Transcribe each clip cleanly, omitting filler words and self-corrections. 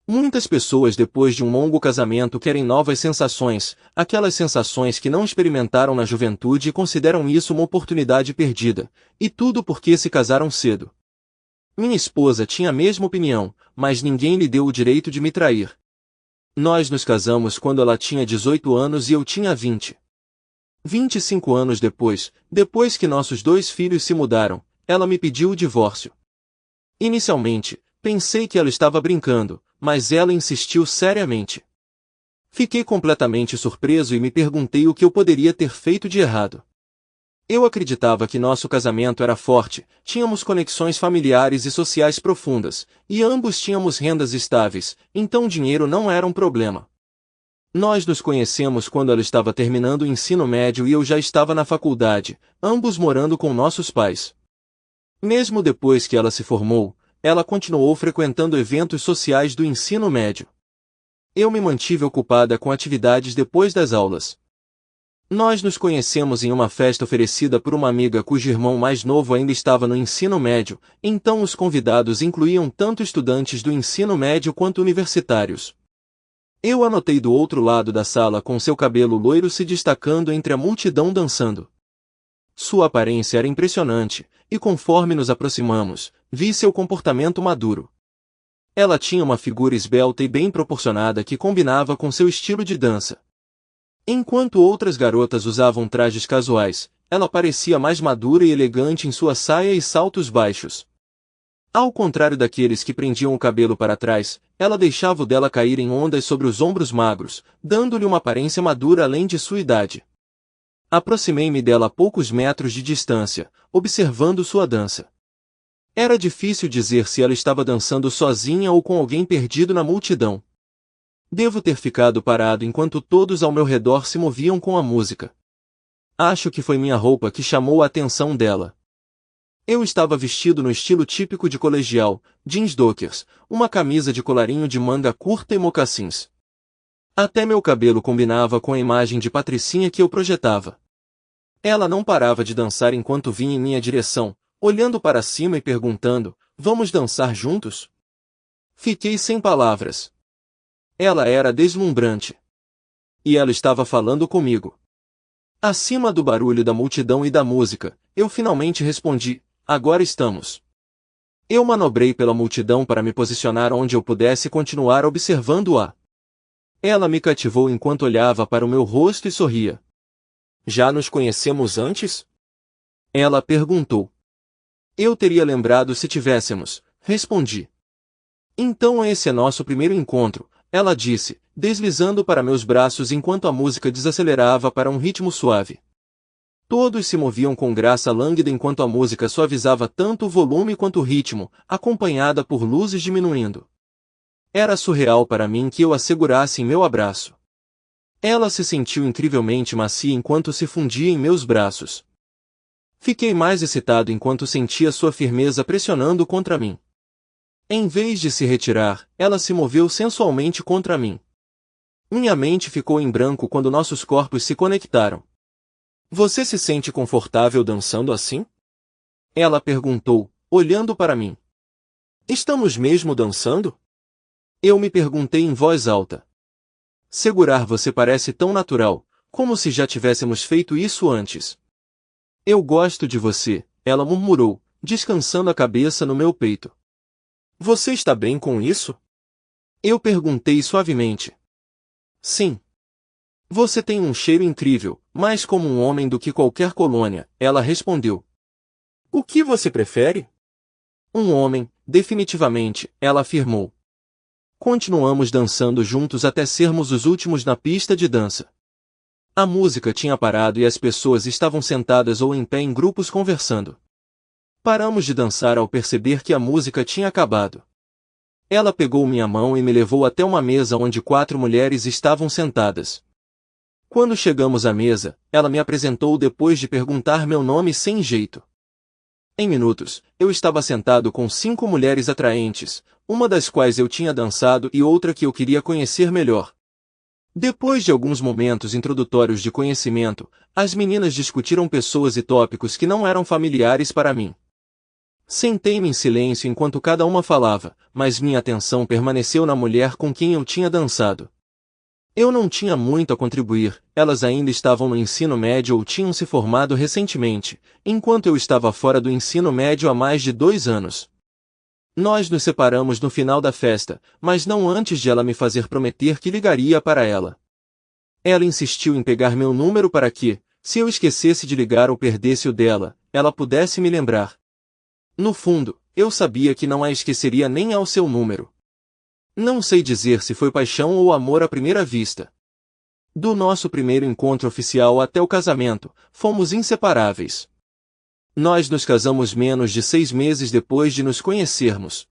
Muitas pessoas depois de um longo casamento querem novas sensações, aquelas sensações que não experimentaram na juventude e consideram isso uma oportunidade perdida, e tudo porque se casaram cedo. Minha esposa tinha a mesma opinião, mas ninguém lhe deu o direito de me trair. Nós nos casamos quando ela tinha 18 anos e eu tinha 20. 25 anos depois que nossos 2 filhos se mudaram, ela me pediu o divórcio. Inicialmente, pensei que ela estava brincando, mas ela insistiu seriamente. Fiquei completamente surpreso e me perguntei o que eu poderia ter feito de errado. Eu acreditava que nosso casamento era forte, tínhamos conexões familiares e sociais profundas, e ambos tínhamos rendas estáveis, então dinheiro não era um problema. Nós nos conhecemos quando ela estava terminando o ensino médio e eu já estava na faculdade, ambos morando com nossos pais. Mesmo depois que ela se formou, ela continuou frequentando eventos sociais do ensino médio. Eu me mantive ocupada com atividades depois das aulas. Nós nos conhecemos em uma festa oferecida por uma amiga cujo irmão mais novo ainda estava no ensino médio, então os convidados incluíam tanto estudantes do ensino médio quanto universitários. Eu a notei do outro lado da sala com seu cabelo loiro se destacando entre a multidão dançando. Sua aparência era impressionante, e conforme nos aproximamos, vi seu comportamento maduro. Ela tinha uma figura esbelta e bem proporcionada que combinava com seu estilo de dança. Enquanto outras garotas usavam trajes casuais, ela parecia mais madura e elegante em sua saia e saltos baixos. Ao contrário daqueles que prendiam o cabelo para trás, ela deixava o dela cair em ondas sobre os ombros magros, dando-lhe uma aparência madura além de sua idade. Aproximei-me dela a poucos metros de distância, observando sua dança. Era difícil dizer se ela estava dançando sozinha ou com alguém perdido na multidão. Devo ter ficado parado enquanto todos ao meu redor se moviam com a música. Acho que foi minha roupa que chamou a atenção dela. Eu estava vestido no estilo típico de colegial, jeans dockers, uma camisa de colarinho de manga curta e mocassins. Até meu cabelo combinava com a imagem de patricinha que eu projetava. Ela não parava de dançar enquanto vinha em minha direção, olhando para cima e perguntando, "Vamos dançar juntos?" Fiquei sem palavras. Ela era deslumbrante. E ela estava falando comigo. Acima do barulho da multidão e da música, eu finalmente respondi, "Agora estamos." Eu manobrei pela multidão para me posicionar onde eu pudesse continuar observando-a. Ela me cativou enquanto olhava para o meu rosto e sorria. "Já nos conhecemos antes?" Ela perguntou. "Eu teria lembrado se tivéssemos", respondi. "Então esse é nosso primeiro encontro", ela disse, deslizando para meus braços enquanto a música desacelerava para um ritmo suave. Todos se moviam com graça lânguida enquanto a música suavizava tanto o volume quanto o ritmo, acompanhada por luzes diminuindo. Era surreal para mim que eu a segurasse em meu abraço. Ela se sentiu incrivelmente macia enquanto se fundia em meus braços. Fiquei mais excitado enquanto sentia sua firmeza pressionando contra mim. Em vez de se retirar, ela se moveu sensualmente contra mim. Minha mente ficou em branco quando nossos corpos se conectaram. "Você se sente confortável dançando assim?" Ela perguntou, olhando para mim. "Estamos mesmo dançando?" Eu me perguntei em voz alta. "Segurar você parece tão natural, como se já tivéssemos feito isso antes." "Eu gosto de você", ela murmurou, descansando a cabeça no meu peito. "Você está bem com isso?" Eu perguntei suavemente. "Sim." "Você tem um cheiro incrível, mais como um homem do que qualquer colônia", ela respondeu. "O que você prefere?" "Um homem, definitivamente", ela afirmou. Continuamos dançando juntos até sermos os últimos na pista de dança. A música tinha parado e as pessoas estavam sentadas ou em pé em grupos conversando. Paramos de dançar ao perceber que a música tinha acabado. Ela pegou minha mão e me levou até uma mesa onde 4 mulheres estavam sentadas. Quando chegamos à mesa, ela me apresentou depois de perguntar meu nome sem jeito. Em minutos, eu estava sentado com 5 mulheres atraentes, uma das quais eu tinha dançado e outra que eu queria conhecer melhor. Depois de alguns momentos introdutórios de conhecimento, as meninas discutiram pessoas e tópicos que não eram familiares para mim. Sentei-me em silêncio enquanto cada uma falava, mas minha atenção permaneceu na mulher com quem eu tinha dançado. Eu não tinha muito a contribuir, elas ainda estavam no ensino médio ou tinham se formado recentemente, enquanto eu estava fora do ensino médio há mais de 2 anos. Nós nos separamos no final da festa, mas não antes de ela me fazer prometer que ligaria para ela. Ela insistiu em pegar meu número para que, se eu esquecesse de ligar ou perdesse o dela, ela pudesse me lembrar. No fundo, eu sabia que não a esqueceria nem ao seu número. Não sei dizer se foi paixão ou amor à primeira vista. Do nosso primeiro encontro oficial até o casamento, fomos inseparáveis. Nós nos casamos menos de 6 meses depois de nos conhecermos.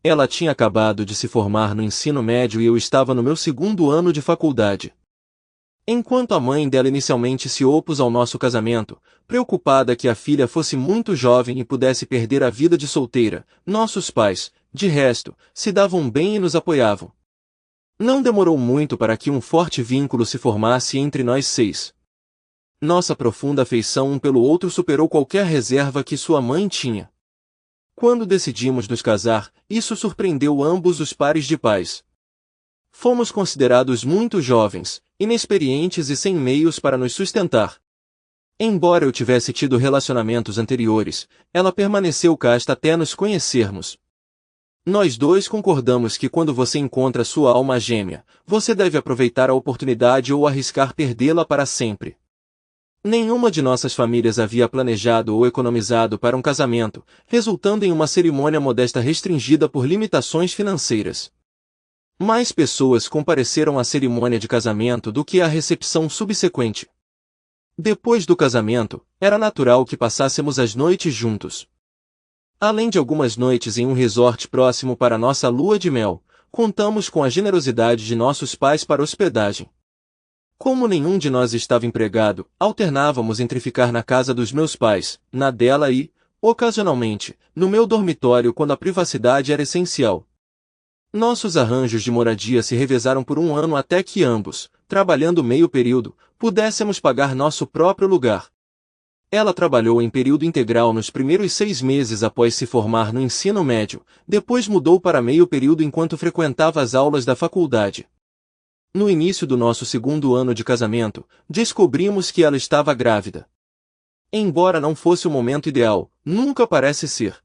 Ela tinha acabado de se formar no ensino médio e eu estava no meu 2º ano de faculdade. Enquanto a mãe dela inicialmente se opôs ao nosso casamento, preocupada que a filha fosse muito jovem e pudesse perder a vida de solteira, nossos pais, de resto, se davam bem e nos apoiavam. Não demorou muito para que um forte vínculo se formasse entre nós 6. Nossa profunda afeição um pelo outro superou qualquer reserva que sua mãe tinha. Quando decidimos nos casar, isso surpreendeu ambos os pares de pais. Fomos considerados muito jovens, inexperientes e sem meios para nos sustentar. Embora eu tivesse tido relacionamentos anteriores, ela permaneceu casta até nos conhecermos. Nós dois concordamos que quando você encontra sua alma gêmea, você deve aproveitar a oportunidade ou arriscar perdê-la para sempre. Nenhuma de nossas famílias havia planejado ou economizado para um casamento, resultando em uma cerimônia modesta restringida por limitações financeiras. Mais pessoas compareceram à cerimônia de casamento do que à recepção subsequente. Depois do casamento, era natural que passássemos as noites juntos. Além de algumas noites em um resort próximo para nossa lua de mel, contamos com a generosidade de nossos pais para hospedagem. Como nenhum de nós estava empregado, alternávamos entre ficar na casa dos meus pais, na dela e, ocasionalmente, no meu dormitório quando a privacidade era essencial. Nossos arranjos de moradia se revezaram por 1 ano até que ambos, trabalhando meio período, pudéssemos pagar nosso próprio lugar. Ela trabalhou em período integral nos primeiros 6 meses após se formar no ensino médio, depois mudou para meio período enquanto frequentava as aulas da faculdade. No início do nosso 2º ano de casamento, descobrimos que ela estava grávida. Embora não fosse o momento ideal, nunca parece ser.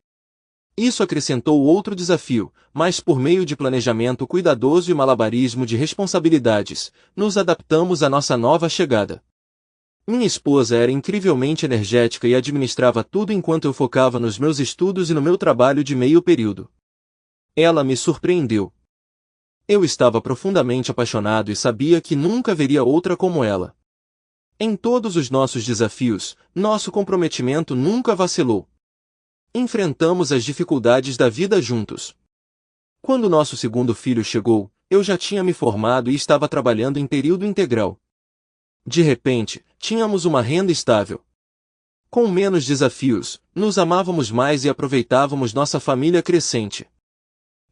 Isso acrescentou outro desafio, mas por meio de planejamento cuidadoso e malabarismo de responsabilidades, nos adaptamos à nossa nova chegada. Minha esposa era incrivelmente energética e administrava tudo enquanto eu focava nos meus estudos e no meu trabalho de meio período. Ela me surpreendeu. Eu estava profundamente apaixonado e sabia que nunca veria outra como ela. Em todos os nossos desafios, nosso comprometimento nunca vacilou. Enfrentamos as dificuldades da vida juntos. Quando nosso 2º filho chegou, eu já tinha me formado e estava trabalhando em período integral. De repente, tínhamos uma renda estável. Com menos desafios, nos amávamos mais e aproveitávamos nossa família crescente.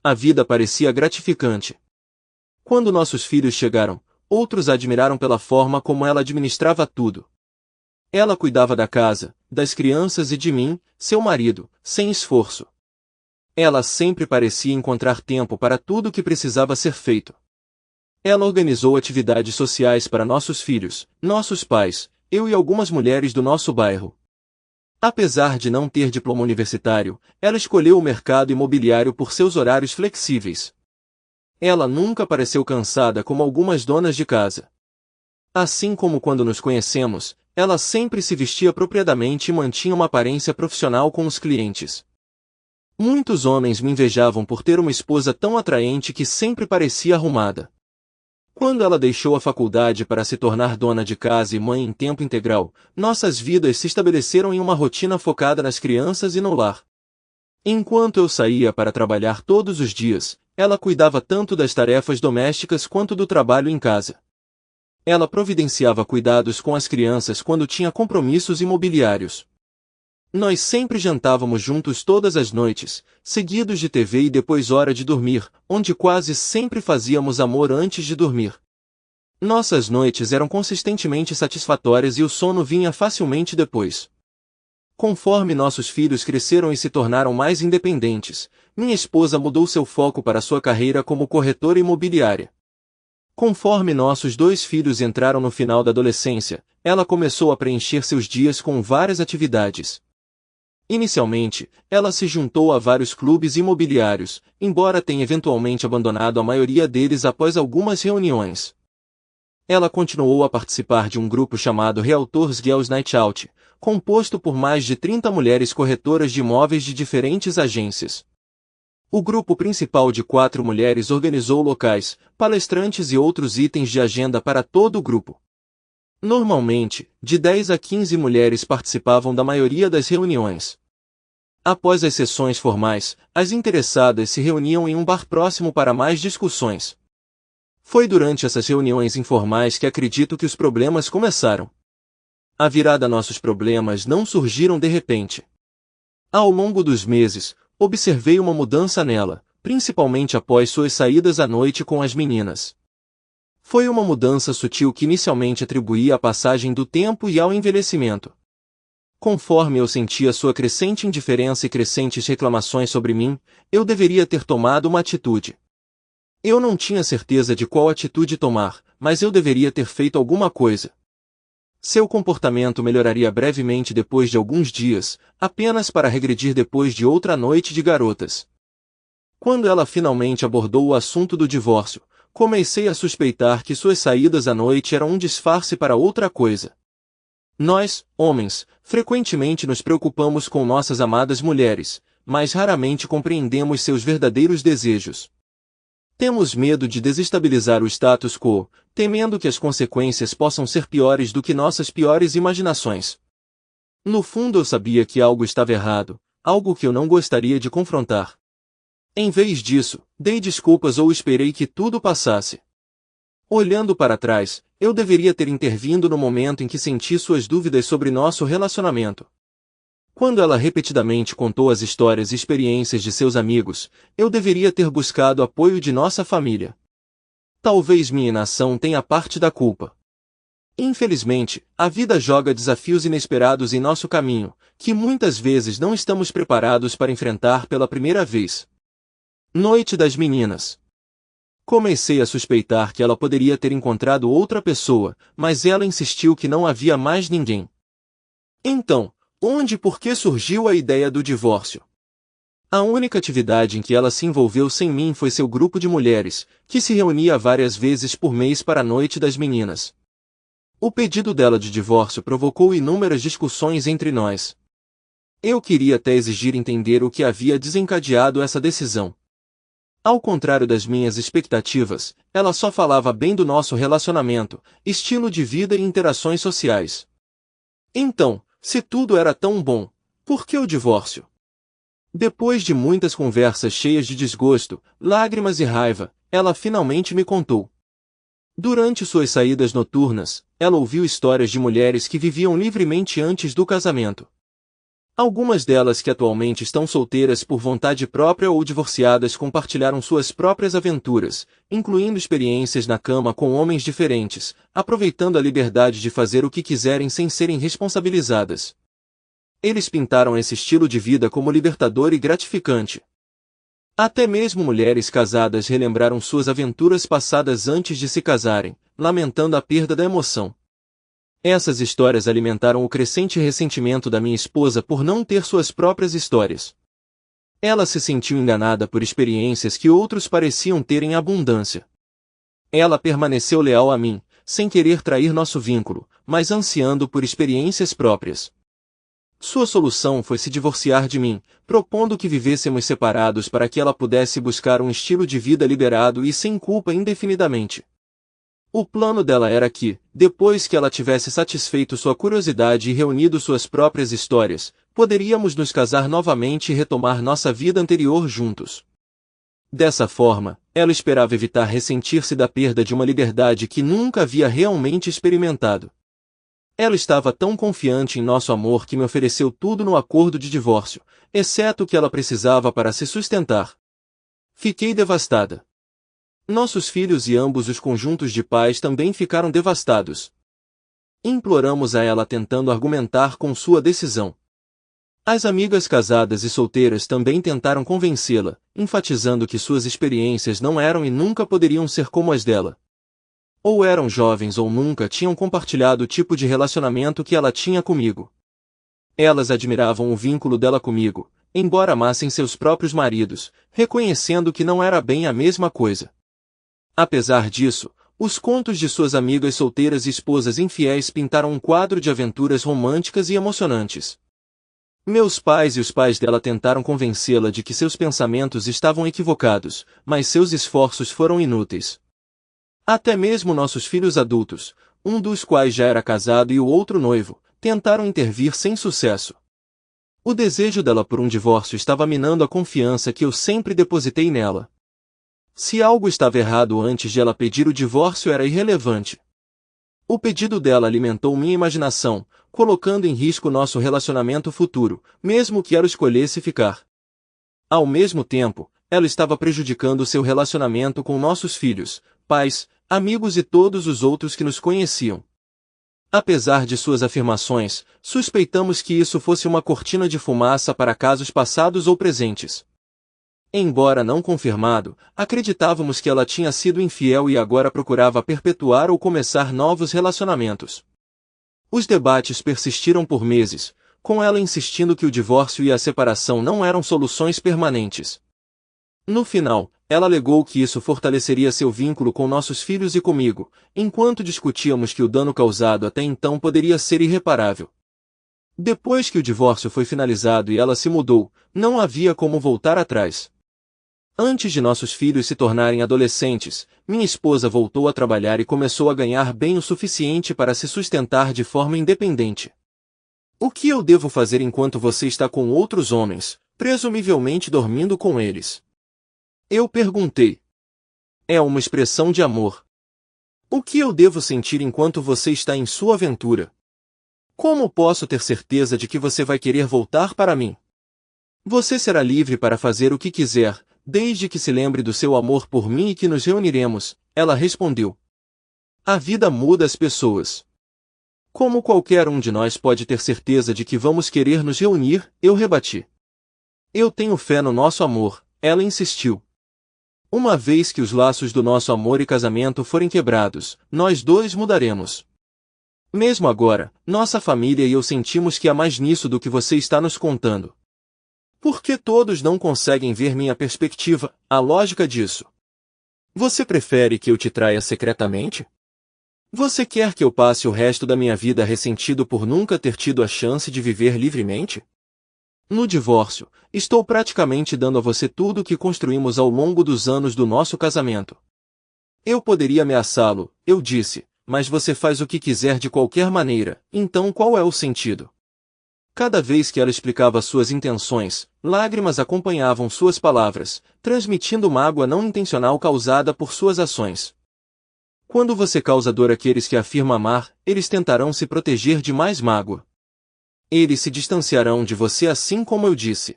A vida parecia gratificante. Quando nossos filhos chegaram, outros a admiraram pela forma como ela administrava tudo. Ela cuidava da casa, das crianças e de mim, seu marido, sem esforço. Ela sempre parecia encontrar tempo para tudo o que precisava ser feito. Ela organizou atividades sociais para nossos filhos, nossos pais, eu e algumas mulheres do nosso bairro. Apesar de não ter diploma universitário, ela escolheu o mercado imobiliário por seus horários flexíveis. Ela nunca pareceu cansada como algumas donas de casa. Assim como quando nos conhecemos, ela sempre se vestia apropriadamente e mantinha uma aparência profissional com os clientes. Muitos homens me invejavam por ter uma esposa tão atraente que sempre parecia arrumada. Quando ela deixou a faculdade para se tornar dona de casa e mãe em tempo integral, nossas vidas se estabeleceram em uma rotina focada nas crianças e no lar. Enquanto eu saía para trabalhar todos os dias, ela cuidava tanto das tarefas domésticas quanto do trabalho em casa. Ela providenciava cuidados com as crianças quando tinha compromissos imobiliários. Nós sempre jantávamos juntos todas as noites, seguidos de TV e depois hora de dormir, onde quase sempre fazíamos amor antes de dormir. Nossas noites eram consistentemente satisfatórias e o sono vinha facilmente depois. Conforme nossos filhos cresceram e se tornaram mais independentes, minha esposa mudou seu foco para sua carreira como corretora imobiliária. Conforme nossos 2 filhos entraram no final da adolescência, ela começou a preencher seus dias com várias atividades. Inicialmente, ela se juntou a vários clubes imobiliários, embora tenha eventualmente abandonado a maioria deles após algumas reuniões. Ela continuou a participar de um grupo chamado Realtors Girls Night Out, composto por mais de 30 mulheres corretoras de imóveis de diferentes agências. O grupo principal de 4 mulheres organizou locais, palestrantes e outros itens de agenda para todo o grupo. Normalmente, de 10 a 15 mulheres participavam da maioria das reuniões. Após as sessões formais, as interessadas se reuniam em um bar próximo para mais discussões. Foi durante essas reuniões informais que acredito que os problemas começaram. A virada nossos problemas não surgiram de repente. Ao longo dos meses, observei uma mudança nela, principalmente após suas saídas à noite com as meninas. Foi uma mudança sutil que inicialmente atribuía à passagem do tempo e ao envelhecimento. Conforme eu sentia sua crescente indiferença e crescentes reclamações sobre mim, eu deveria ter tomado uma atitude. Eu não tinha certeza de qual atitude tomar, mas eu deveria ter feito alguma coisa. Seu comportamento melhoraria brevemente depois de alguns dias, apenas para regredir depois de outra noite de garotas. Quando ela finalmente abordou o assunto do divórcio, comecei a suspeitar que suas saídas à noite eram um disfarce para outra coisa. Nós, homens, frequentemente nos preocupamos com nossas amadas mulheres, mas raramente compreendemos seus verdadeiros desejos. Temos medo de desestabilizar o status quo, temendo que as consequências possam ser piores do que nossas piores imaginações. No fundo eu sabia que algo estava errado, algo que eu não gostaria de confrontar. Em vez disso, dei desculpas ou esperei que tudo passasse. Olhando para trás, eu deveria ter intervindo no momento em que senti suas dúvidas sobre nosso relacionamento. Quando ela repetidamente contou as histórias e experiências de seus amigos, eu deveria ter buscado apoio de nossa família. Talvez minha inação tenha parte da culpa. Infelizmente, a vida joga desafios inesperados em nosso caminho, que muitas vezes não estamos preparados para enfrentar pela primeira vez. Noite das meninas. Comecei a suspeitar que ela poderia ter encontrado outra pessoa, mas ela insistiu que não havia mais ninguém. Então, onde e por que surgiu a ideia do divórcio? A única atividade em que ela se envolveu sem mim foi seu grupo de mulheres, que se reunia várias vezes por mês para a Noite das Meninas. O pedido dela de divórcio provocou inúmeras discussões entre nós. Eu queria até exigir entender o que havia desencadeado essa decisão. Ao contrário das minhas expectativas, ela só falava bem do nosso relacionamento, estilo de vida e interações sociais. Então, se tudo era tão bom, por que o divórcio? Depois de muitas conversas cheias de desgosto, lágrimas e raiva, ela finalmente me contou. Durante suas saídas noturnas, ela ouviu histórias de mulheres que viviam livremente antes do casamento. Algumas delas que atualmente estão solteiras por vontade própria ou divorciadas compartilharam suas próprias aventuras, incluindo experiências na cama com homens diferentes, aproveitando a liberdade de fazer o que quiserem sem serem responsabilizadas. Eles pintaram esse estilo de vida como libertador e gratificante. Até mesmo mulheres casadas relembraram suas aventuras passadas antes de se casarem, lamentando a perda da emoção. Essas histórias alimentaram o crescente ressentimento da minha esposa por não ter suas próprias histórias. Ela se sentiu enganada por experiências que outros pareciam ter em abundância. Ela permaneceu leal a mim, sem querer trair nosso vínculo, mas ansiando por experiências próprias. Sua solução foi se divorciar de mim, propondo que vivêssemos separados para que ela pudesse buscar um estilo de vida liberado e sem culpa indefinidamente. O plano dela era que, depois que ela tivesse satisfeito sua curiosidade e reunido suas próprias histórias, poderíamos nos casar novamente e retomar nossa vida anterior juntos. Dessa forma, ela esperava evitar ressentir-se da perda de uma liberdade que nunca havia realmente experimentado. Ela estava tão confiante em nosso amor que me ofereceu tudo no acordo de divórcio, exceto o que ela precisava para se sustentar. Fiquei devastada. Nossos filhos e ambos os conjuntos de pais também ficaram devastados. Imploramos a ela tentando argumentar com sua decisão. As amigas casadas e solteiras também tentaram convencê-la, enfatizando que suas experiências não eram e nunca poderiam ser como as dela. Ou eram jovens ou nunca tinham compartilhado o tipo de relacionamento que ela tinha comigo. Elas admiravam o vínculo dela comigo, embora amassem seus próprios maridos, reconhecendo que não era bem a mesma coisa. Apesar disso, os contos de suas amigas solteiras e esposas infiéis pintaram um quadro de aventuras românticas e emocionantes. Meus pais e os pais dela tentaram convencê-la de que seus pensamentos estavam equivocados, mas seus esforços foram inúteis. Até mesmo nossos filhos adultos, um dos quais já era casado e o outro noivo, tentaram intervir sem sucesso. O desejo dela por um divórcio estava minando a confiança que eu sempre depositei nela. Se algo estava errado antes de ela pedir o divórcio era irrelevante. O pedido dela alimentou minha imaginação, colocando em risco nosso relacionamento futuro, mesmo que ela escolhesse ficar. Ao mesmo tempo, ela estava prejudicando seu relacionamento com nossos filhos, pais, amigos e todos os outros que nos conheciam. Apesar de suas afirmações, suspeitamos que isso fosse uma cortina de fumaça para casos passados ou presentes. Embora não confirmado, acreditávamos que ela tinha sido infiel e agora procurava perpetuar ou começar novos relacionamentos. Os debates persistiram por meses, com ela insistindo que o divórcio e a separação não eram soluções permanentes. No final, ela alegou que isso fortaleceria seu vínculo com nossos filhos e comigo, enquanto discutíamos que o dano causado até então poderia ser irreparável. Depois que o divórcio foi finalizado e ela se mudou, não havia como voltar atrás. Antes de nossos filhos se tornarem adolescentes, minha esposa voltou a trabalhar e começou a ganhar bem o suficiente para se sustentar de forma independente. O que eu devo fazer enquanto você está com outros homens, presumivelmente dormindo com eles? Eu perguntei. É uma expressão de amor. O que eu devo sentir enquanto você está em sua aventura? Como posso ter certeza de que você vai querer voltar para mim? Você será livre para fazer o que quiser, desde que se lembre do seu amor por mim e que nos reuniremos, ela respondeu. A vida muda as pessoas. Como qualquer um de nós pode ter certeza de que vamos querer nos reunir, eu rebati. Eu tenho fé no nosso amor, ela insistiu. Uma vez que os laços do nosso amor e casamento forem quebrados, nós dois mudaremos. Mesmo agora, nossa família e eu sentimos que há mais nisso do que você está nos contando. Por que todos não conseguem ver minha perspectiva, a lógica disso? Você prefere que eu te traia secretamente? Você quer que eu passe o resto da minha vida ressentido por nunca ter tido a chance de viver livremente? No divórcio, estou praticamente dando a você tudo o que construímos ao longo dos anos do nosso casamento. Eu poderia ameaçá-lo, eu disse, mas você faz o que quiser de qualquer maneira, então qual é o sentido? Cada vez que ela explicava suas intenções, lágrimas acompanhavam suas palavras, transmitindo mágoa não intencional causada por suas ações. Quando você causa dor àqueles que afirma amar, eles tentarão se proteger de mais mágoa. Eles se distanciarão de você assim como eu disse.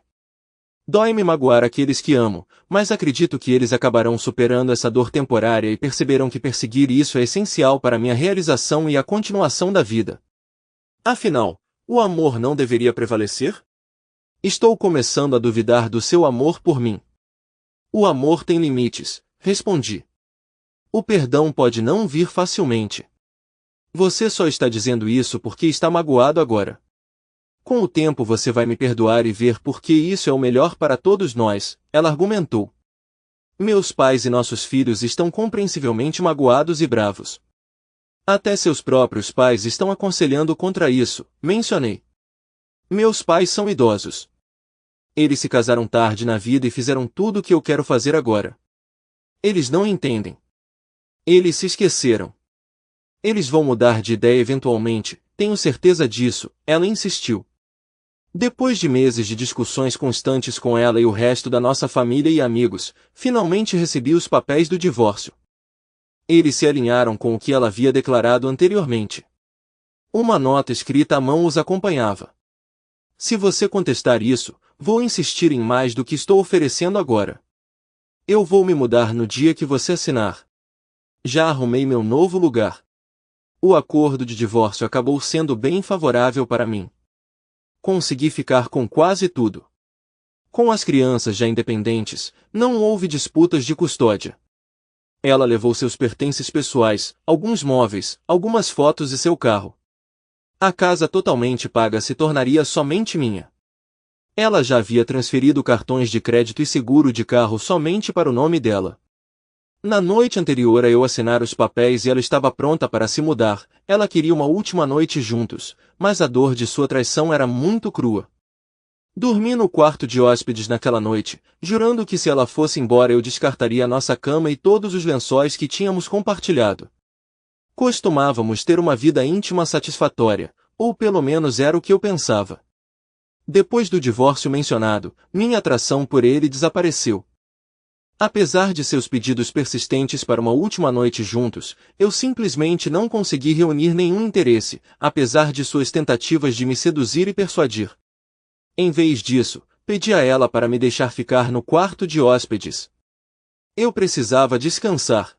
Dói-me magoar aqueles que amo, mas acredito que eles acabarão superando essa dor temporária e perceberão que perseguir isso é essencial para minha realização e a continuação da vida. Afinal, o amor não deveria prevalecer? Estou começando a duvidar do seu amor por mim. O amor tem limites, respondi. O perdão pode não vir facilmente. Você só está dizendo isso porque está magoado agora. Com o tempo você vai me perdoar e ver por que isso é o melhor para todos nós, ela argumentou. Meus pais e nossos filhos estão compreensivelmente magoados e bravos. Até seus próprios pais estão aconselhando contra isso, mencionei. Meus pais são idosos. Eles se casaram tarde na vida e fizeram tudo o que eu quero fazer agora. Eles não entendem. Eles se esqueceram. Eles vão mudar de ideia eventualmente, tenho certeza disso, ela insistiu. Depois de meses de discussões constantes com ela e o resto da nossa família e amigos, finalmente recebi os papéis do divórcio. Eles se alinharam com o que ela havia declarado anteriormente. Uma nota escrita à mão os acompanhava. Se você contestar isso, vou insistir em mais do que estou oferecendo agora. Eu vou me mudar no dia que você assinar. Já arrumei meu novo lugar. O acordo de divórcio acabou sendo bem favorável para mim. consegui ficar com quase tudo. Com as crianças já independentes, não houve disputas de custódia. Ela levou seus pertences pessoais, alguns móveis, algumas fotos e seu carro. A casa totalmente paga se tornaria somente minha. Ela já havia transferido cartões de crédito e seguro de carro somente para o nome dela. Na noite anterior a eu assinar os papéis e ela estava pronta para se mudar, ela queria uma última noite juntos, mas a dor de sua traição era muito crua. Dormi no quarto de hóspedes naquela noite, jurando que se ela fosse embora eu descartaria nossa cama e todos os lençóis que tínhamos compartilhado. Costumávamos ter uma vida íntima satisfatória, ou pelo menos era o que eu pensava. Depois do divórcio mencionado, minha atração por ele desapareceu. Apesar de seus pedidos persistentes para uma última noite juntos, eu simplesmente não consegui reunir nenhum interesse, apesar de suas tentativas de me seduzir e persuadir. Em vez disso, pedi a ela para me deixar ficar no quarto de hóspedes. Eu precisava descansar.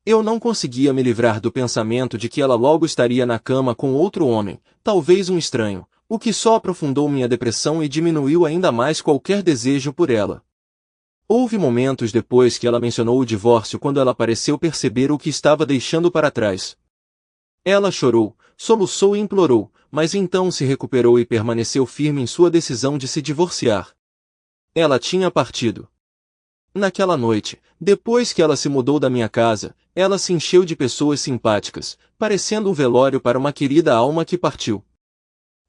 Eu não conseguia me livrar do pensamento de que ela logo estaria na cama com outro homem, talvez um estranho, o que só aprofundou minha depressão e diminuiu ainda mais qualquer desejo por ela. Houve momentos depois que ela mencionou o divórcio quando ela pareceu perceber o que estava deixando para trás. Ela chorou, soluçou e implorou, mas então se recuperou e permaneceu firme em sua decisão de se divorciar. Ela tinha partido. Naquela noite, depois que ela se mudou da minha casa, ela se encheu de pessoas simpáticas, parecendo um velório para uma querida alma que partiu.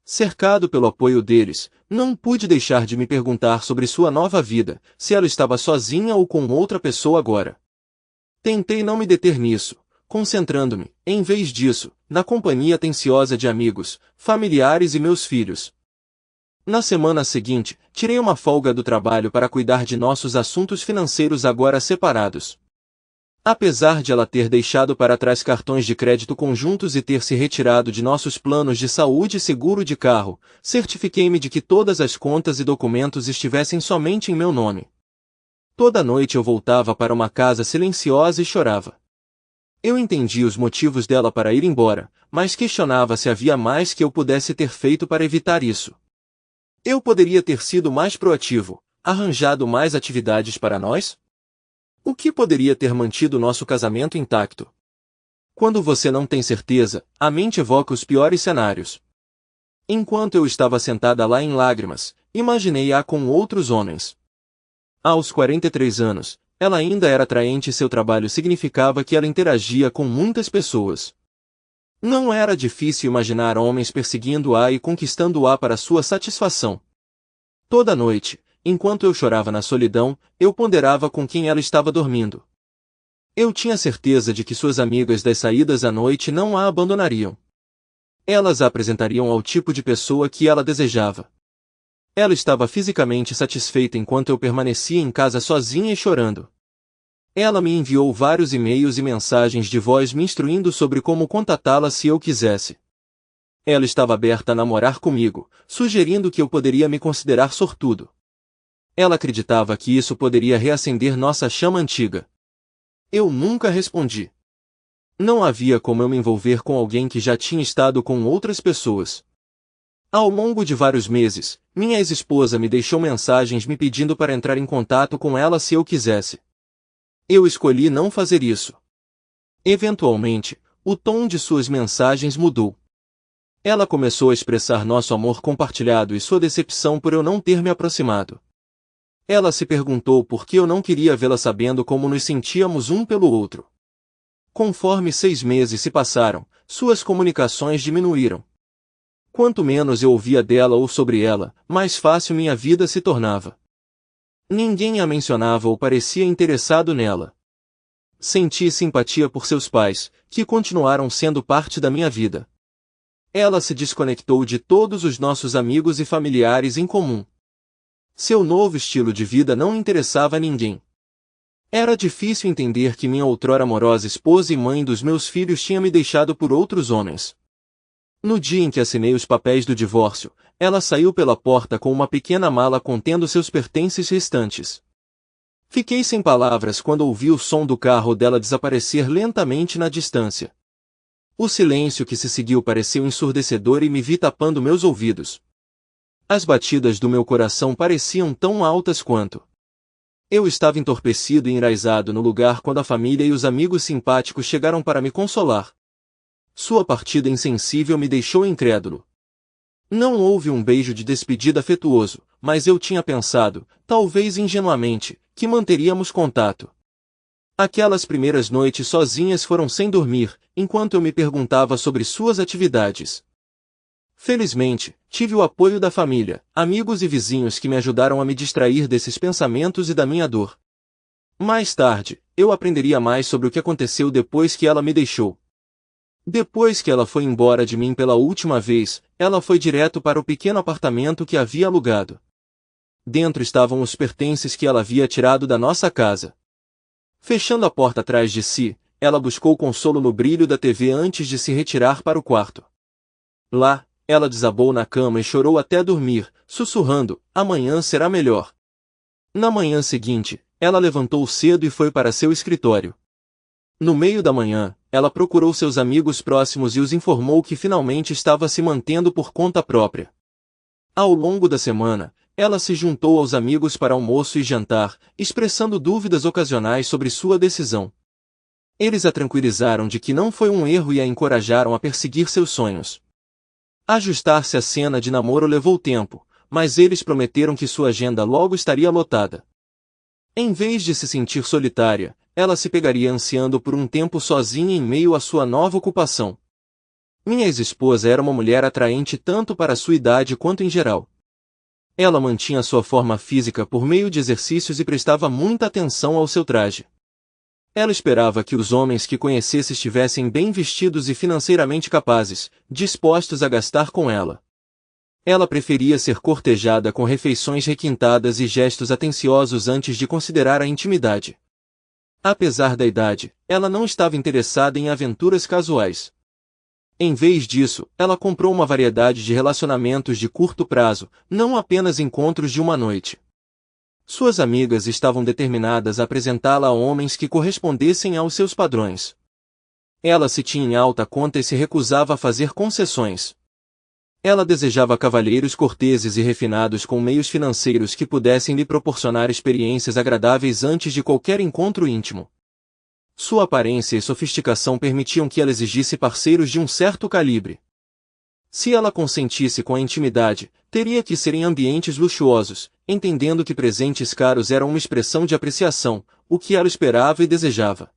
Cercado pelo apoio deles, não pude deixar de me perguntar sobre sua nova vida, se ela estava sozinha ou com outra pessoa agora. Tentei não me deter nisso, concentrando-me, em vez disso, na companhia atenciosa de amigos, familiares e meus filhos. Na semana seguinte, tirei uma folga do trabalho para cuidar de nossos assuntos financeiros agora separados. Apesar de ela ter deixado para trás cartões de crédito conjuntos e ter se retirado de nossos planos de saúde e seguro de carro, certifiquei-me de que todas as contas e documentos estivessem somente em meu nome. Toda noite eu voltava para uma casa silenciosa e chorava. Eu entendi os motivos dela para ir embora, mas questionava se havia mais que eu pudesse ter feito para evitar isso. Eu poderia ter sido mais proativo, arranjado mais atividades para nós? O que poderia ter mantido nosso casamento intacto? Quando você não tem certeza, a mente evoca os piores cenários. Enquanto eu estava sentada lá em lágrimas, imaginei-a com outros homens. Aos 43 anos, ela ainda era atraente e seu trabalho significava que ela interagia com muitas pessoas. Não era difícil imaginar homens perseguindo-a e conquistando-a para sua satisfação. Toda noite, enquanto eu chorava na solidão, eu ponderava com quem ela estava dormindo. Eu tinha certeza de que suas amigas das saídas à noite não a abandonariam. Elas a apresentariam ao tipo de pessoa que ela desejava. Ela estava fisicamente satisfeita enquanto eu permanecia em casa sozinha e chorando. Ela me enviou vários e-mails e mensagens de voz me instruindo sobre como contatá-la se eu quisesse. Ela estava aberta a namorar comigo, sugerindo que eu poderia me considerar sortudo. Ela acreditava que isso poderia reacender nossa chama antiga. Eu nunca respondi. Não havia como eu me envolver com alguém que já tinha estado com outras pessoas. Ao longo de vários meses, minha ex-esposa me deixou mensagens me pedindo para entrar em contato com ela se eu quisesse. Eu escolhi não fazer isso. Eventualmente, o tom de suas mensagens mudou. Ela começou a expressar nosso amor compartilhado e sua decepção por eu não ter me aproximado. Ela se perguntou por que eu não queria vê-la sabendo como nos sentíamos um pelo outro. Conforme 6 meses se passaram, suas comunicações diminuíram. Quanto menos eu ouvia dela ou sobre ela, mais fácil minha vida se tornava. Ninguém a mencionava ou parecia interessado nela. Senti simpatia por seus pais, que continuaram sendo parte da minha vida. Ela se desconectou de todos os nossos amigos e familiares em comum. Seu novo estilo de vida não interessava a ninguém. Era difícil entender que minha outrora amorosa esposa e mãe dos meus filhos tinha me deixado por outros homens. No dia em que assinei os papéis do divórcio, ela saiu pela porta com uma pequena mala contendo seus pertences restantes. Fiquei sem palavras quando ouvi o som do carro dela desaparecer lentamente na distância. O silêncio que se seguiu pareceu ensurdecedor e me vi tapando meus ouvidos. As batidas do meu coração pareciam tão altas quanto. Eu estava entorpecido e enraizado no lugar quando a família e os amigos simpáticos chegaram para me consolar. Sua partida insensível me deixou incrédulo. Não houve um beijo de despedida afetuoso, mas eu tinha pensado, talvez ingenuamente, que manteríamos contato. Aquelas primeiras noites sozinhas foram sem dormir, enquanto eu me perguntava sobre suas atividades. Felizmente, tive o apoio da família, amigos e vizinhos que me ajudaram a me distrair desses pensamentos e da minha dor. Mais tarde, eu aprenderia mais sobre o que aconteceu depois que ela me deixou. Depois que ela foi embora de mim pela última vez, ela foi direto para o pequeno apartamento que havia alugado. Dentro estavam os pertences que ela havia tirado da nossa casa. Fechando a porta atrás de si, ela buscou consolo no brilho da TV antes de se retirar para o quarto. Lá, ela desabou na cama e chorou até dormir, sussurrando, amanhã será melhor. Na manhã seguinte, ela levantou cedo e foi para seu escritório. No meio da manhã, ela procurou seus amigos próximos e os informou que finalmente estava se mantendo por conta própria. Ao longo da semana, ela se juntou aos amigos para almoço e jantar, expressando dúvidas ocasionais sobre sua decisão. Eles a tranquilizaram de que não foi um erro e a encorajaram a perseguir seus sonhos. Ajustar-se à cena de namoro levou tempo, mas eles prometeram que sua agenda logo estaria lotada. Em vez de se sentir solitária, ela se pegaria ansiando por um tempo sozinha em meio à sua nova ocupação. Minha ex-esposa era uma mulher atraente tanto para sua idade quanto em geral. Ela mantinha sua forma física por meio de exercícios e prestava muita atenção ao seu traje. Ela esperava que os homens que conhecesse estivessem bem vestidos e financeiramente capazes, dispostos a gastar com ela. Ela preferia ser cortejada com refeições requintadas e gestos atenciosos antes de considerar a intimidade. Apesar da idade, ela não estava interessada em aventuras casuais. Em vez disso, ela comprou uma variedade de relacionamentos de curto prazo, não apenas encontros de uma noite. Suas amigas estavam determinadas a apresentá-la a homens que correspondessem aos seus padrões. Ela se tinha em alta conta e se recusava a fazer concessões. Ela desejava cavalheiros corteses e refinados com meios financeiros que pudessem lhe proporcionar experiências agradáveis antes de qualquer encontro íntimo. Sua aparência e sofisticação permitiam que ela exigisse parceiros de um certo calibre. Se ela consentisse com a intimidade, teria que ser em ambientes luxuosos, entendendo que presentes caros eram uma expressão de apreciação, o que ela esperava e desejava.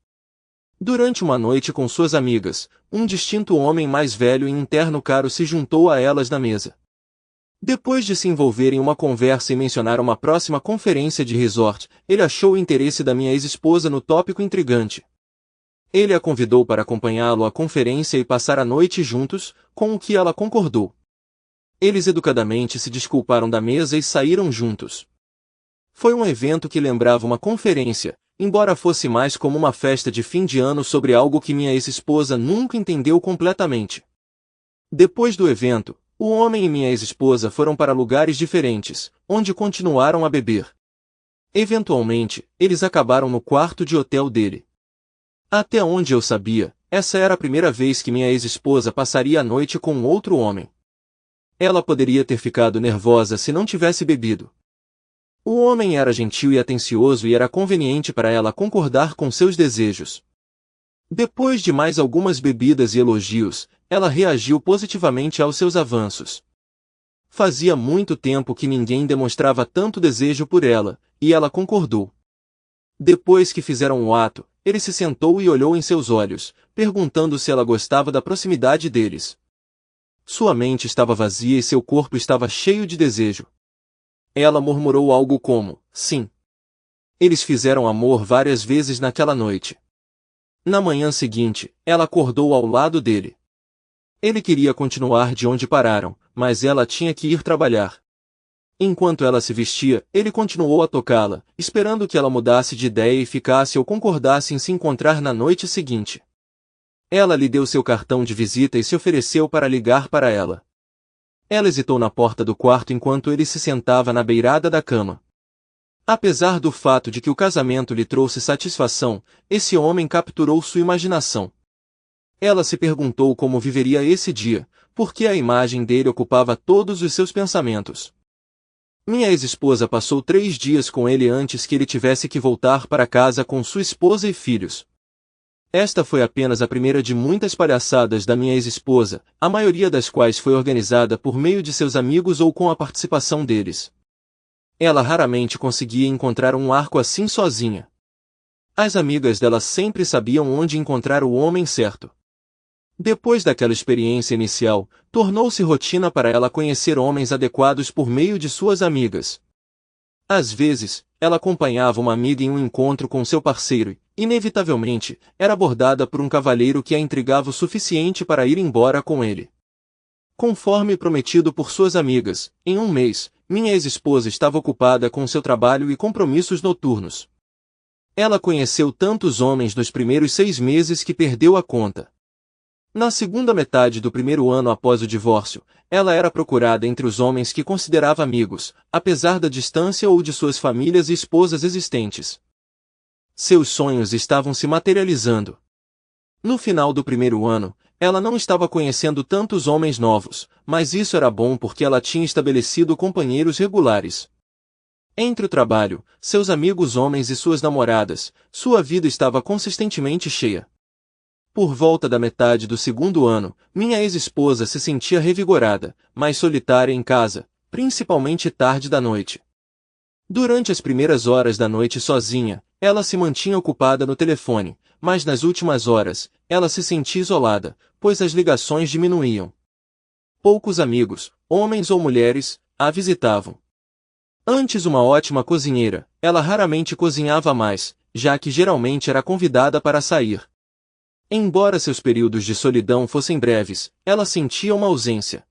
Durante uma noite com suas amigas, um distinto homem mais velho em um terno caro se juntou a elas na mesa. Depois de se envolver em uma conversa e mencionar uma próxima conferência de resort, ele achou o interesse da minha ex-esposa no tópico intrigante. Ele a convidou para acompanhá-lo à conferência e passar a noite juntos, com o que ela concordou. Eles educadamente se desculparam da mesa e saíram juntos. Foi um evento que lembrava uma conferência, embora fosse mais como uma festa de fim de ano sobre algo que minha ex-esposa nunca entendeu completamente. Depois do evento, o homem e minha ex-esposa foram para lugares diferentes, onde continuaram a beber. Eventualmente, eles acabaram no quarto de hotel dele. Até onde eu sabia, essa era a primeira vez que minha ex-esposa passaria a noite com outro homem. Ela poderia ter ficado nervosa se não tivesse bebido. O homem era gentil e atencioso e era conveniente para ela concordar com seus desejos. Depois de mais algumas bebidas e elogios, ela reagiu positivamente aos seus avanços. Fazia muito tempo que ninguém demonstrava tanto desejo por ela, e ela concordou. Depois que fizeram o ato, ele se sentou e olhou em seus olhos, perguntando se ela gostava da proximidade deles. Sua mente estava vazia e seu corpo estava cheio de desejo. Ela murmurou algo como, sim. Eles fizeram amor várias vezes naquela noite. Na manhã seguinte, ela acordou ao lado dele. Ele queria continuar de onde pararam, mas ela tinha que ir trabalhar. Enquanto ela se vestia, ele continuou a tocá-la, esperando que ela mudasse de ideia e ficasse ou concordasse em se encontrar na noite seguinte. Ela lhe deu seu cartão de visita e se ofereceu para ligar para ela. Ela hesitou na porta do quarto enquanto ele se sentava na beirada da cama. Apesar do fato de que o casamento lhe trouxe satisfação, esse homem capturou sua imaginação. Ela se perguntou como viveria esse dia, porque a imagem dele ocupava todos os seus pensamentos. Minha ex-esposa passou 3 dias com ele antes que ele tivesse que voltar para casa com sua esposa e filhos. Esta foi apenas a primeira de muitas palhaçadas da minha ex-esposa, a maioria das quais foi organizada por meio de seus amigos ou com a participação deles. Ela raramente conseguia encontrar um arco assim sozinha. As amigas dela sempre sabiam onde encontrar o homem certo. Depois daquela experiência inicial, tornou-se rotina para ela conhecer homens adequados por meio de suas amigas. Às vezes, ela acompanhava uma amiga em um encontro com seu parceiro e, inevitavelmente, era abordada por um cavalheiro que a intrigava o suficiente para ir embora com ele. Conforme prometido por suas amigas, em um mês, minha ex-esposa estava ocupada com seu trabalho e compromissos noturnos. Ela conheceu tantos homens nos primeiros 6 meses que perdeu a conta. Na segunda metade do primeiro ano após o divórcio, ela era procurada entre os homens que considerava amigos, apesar da distância ou de suas famílias e esposas existentes. Seus sonhos estavam se materializando. No final do primeiro ano, ela não estava conhecendo tantos homens novos, mas isso era bom porque ela tinha estabelecido companheiros regulares. Entre o trabalho, seus amigos homens e suas namoradas, sua vida estava consistentemente cheia. Por volta da metade do segundo ano, minha ex-esposa se sentia revigorada, mas solitária em casa, principalmente tarde da noite. Durante as primeiras horas da noite sozinha, ela se mantinha ocupada no telefone, mas nas últimas horas, ela se sentia isolada, pois as ligações diminuíam. Poucos amigos, homens ou mulheres, a visitavam. Antes uma ótima cozinheira, ela raramente cozinhava mais, já que geralmente era convidada para sair. Embora seus períodos de solidão fossem breves, ela sentia uma ausência.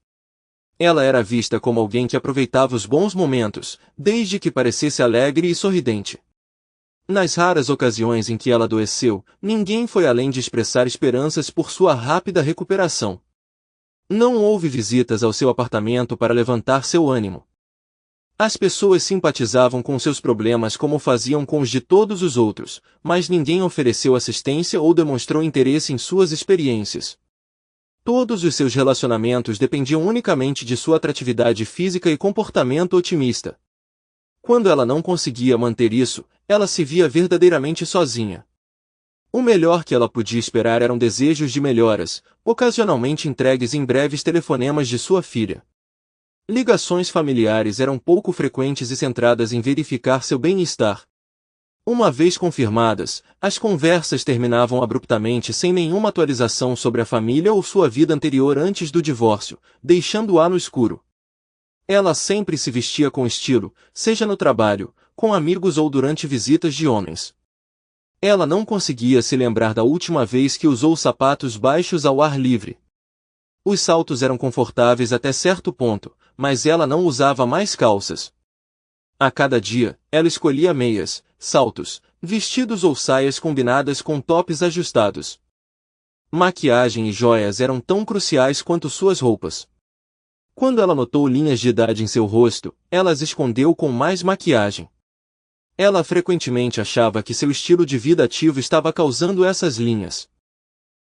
Ela era vista como alguém que aproveitava os bons momentos, desde que parecesse alegre e sorridente. Nas raras ocasiões em que ela adoeceu, ninguém foi além de expressar esperanças por sua rápida recuperação. Não houve visitas ao seu apartamento para levantar seu ânimo. As pessoas simpatizavam com seus problemas como faziam com os de todos os outros, mas ninguém ofereceu assistência ou demonstrou interesse em suas experiências. Todos os seus relacionamentos dependiam unicamente de sua atratividade física e comportamento otimista. Quando ela não conseguia manter isso, ela se via verdadeiramente sozinha. O melhor que ela podia esperar eram desejos de melhoras, ocasionalmente entregues em breves telefonemas de sua filha. Ligações familiares eram pouco frequentes e centradas em verificar seu bem-estar. Uma vez confirmadas, as conversas terminavam abruptamente sem nenhuma atualização sobre a família ou sua vida anterior antes do divórcio, deixando-a no escuro. Ela sempre se vestia com estilo, seja no trabalho, com amigos ou durante visitas de homens. Ela não conseguia se lembrar da última vez que usou sapatos baixos ao ar livre. Os saltos eram confortáveis até certo ponto, mas ela não usava mais calças. A cada dia, ela escolhia meias, saltos, vestidos ou saias combinadas com tops ajustados. Maquiagem e joias eram tão cruciais quanto suas roupas. Quando ela notou linhas de idade em seu rosto, ela as escondeu com mais maquiagem. Ela frequentemente achava que seu estilo de vida ativo estava causando essas linhas.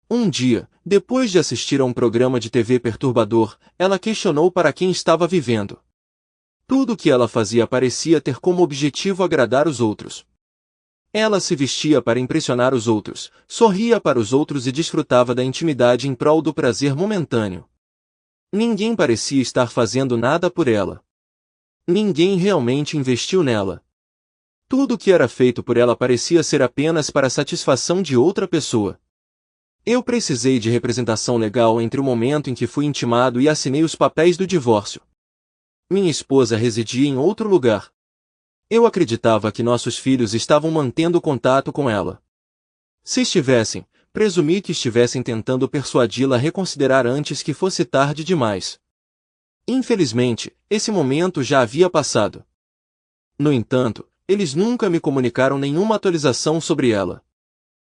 Um dia, depois de assistir a um programa de TV perturbador, ela questionou para quem estava vivendo. Tudo o que ela fazia parecia ter como objetivo agradar os outros. Ela se vestia para impressionar os outros, sorria para os outros e desfrutava da intimidade em prol do prazer momentâneo. Ninguém parecia estar fazendo nada por ela. Ninguém realmente investiu nela. Tudo o que era feito por ela parecia ser apenas para a satisfação de outra pessoa. Eu precisei de representação legal entre o momento em que fui intimado e assinei os papéis do divórcio. Minha esposa residia em outro lugar. Eu acreditava que nossos filhos estavam mantendo contato com ela. Se estivessem, presumi que estivessem tentando persuadi-la a reconsiderar antes que fosse tarde demais. Infelizmente, esse momento já havia passado. No entanto, eles nunca me comunicaram nenhuma atualização sobre ela.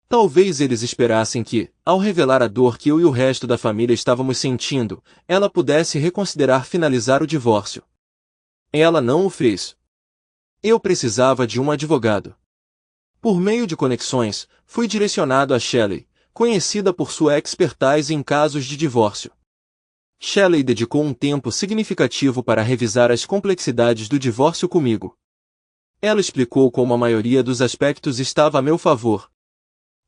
Talvez eles esperassem que, ao revelar a dor que eu e o resto da família estávamos sentindo, ela pudesse reconsiderar finalizar o divórcio. Ela não o fez. Eu precisava de um advogado. Por meio de conexões, fui direcionado a Shelley, conhecida por sua expertise em casos de divórcio. Shelley dedicou um tempo significativo para revisar as complexidades do divórcio comigo. Ela explicou como a maioria dos aspectos estava a meu favor.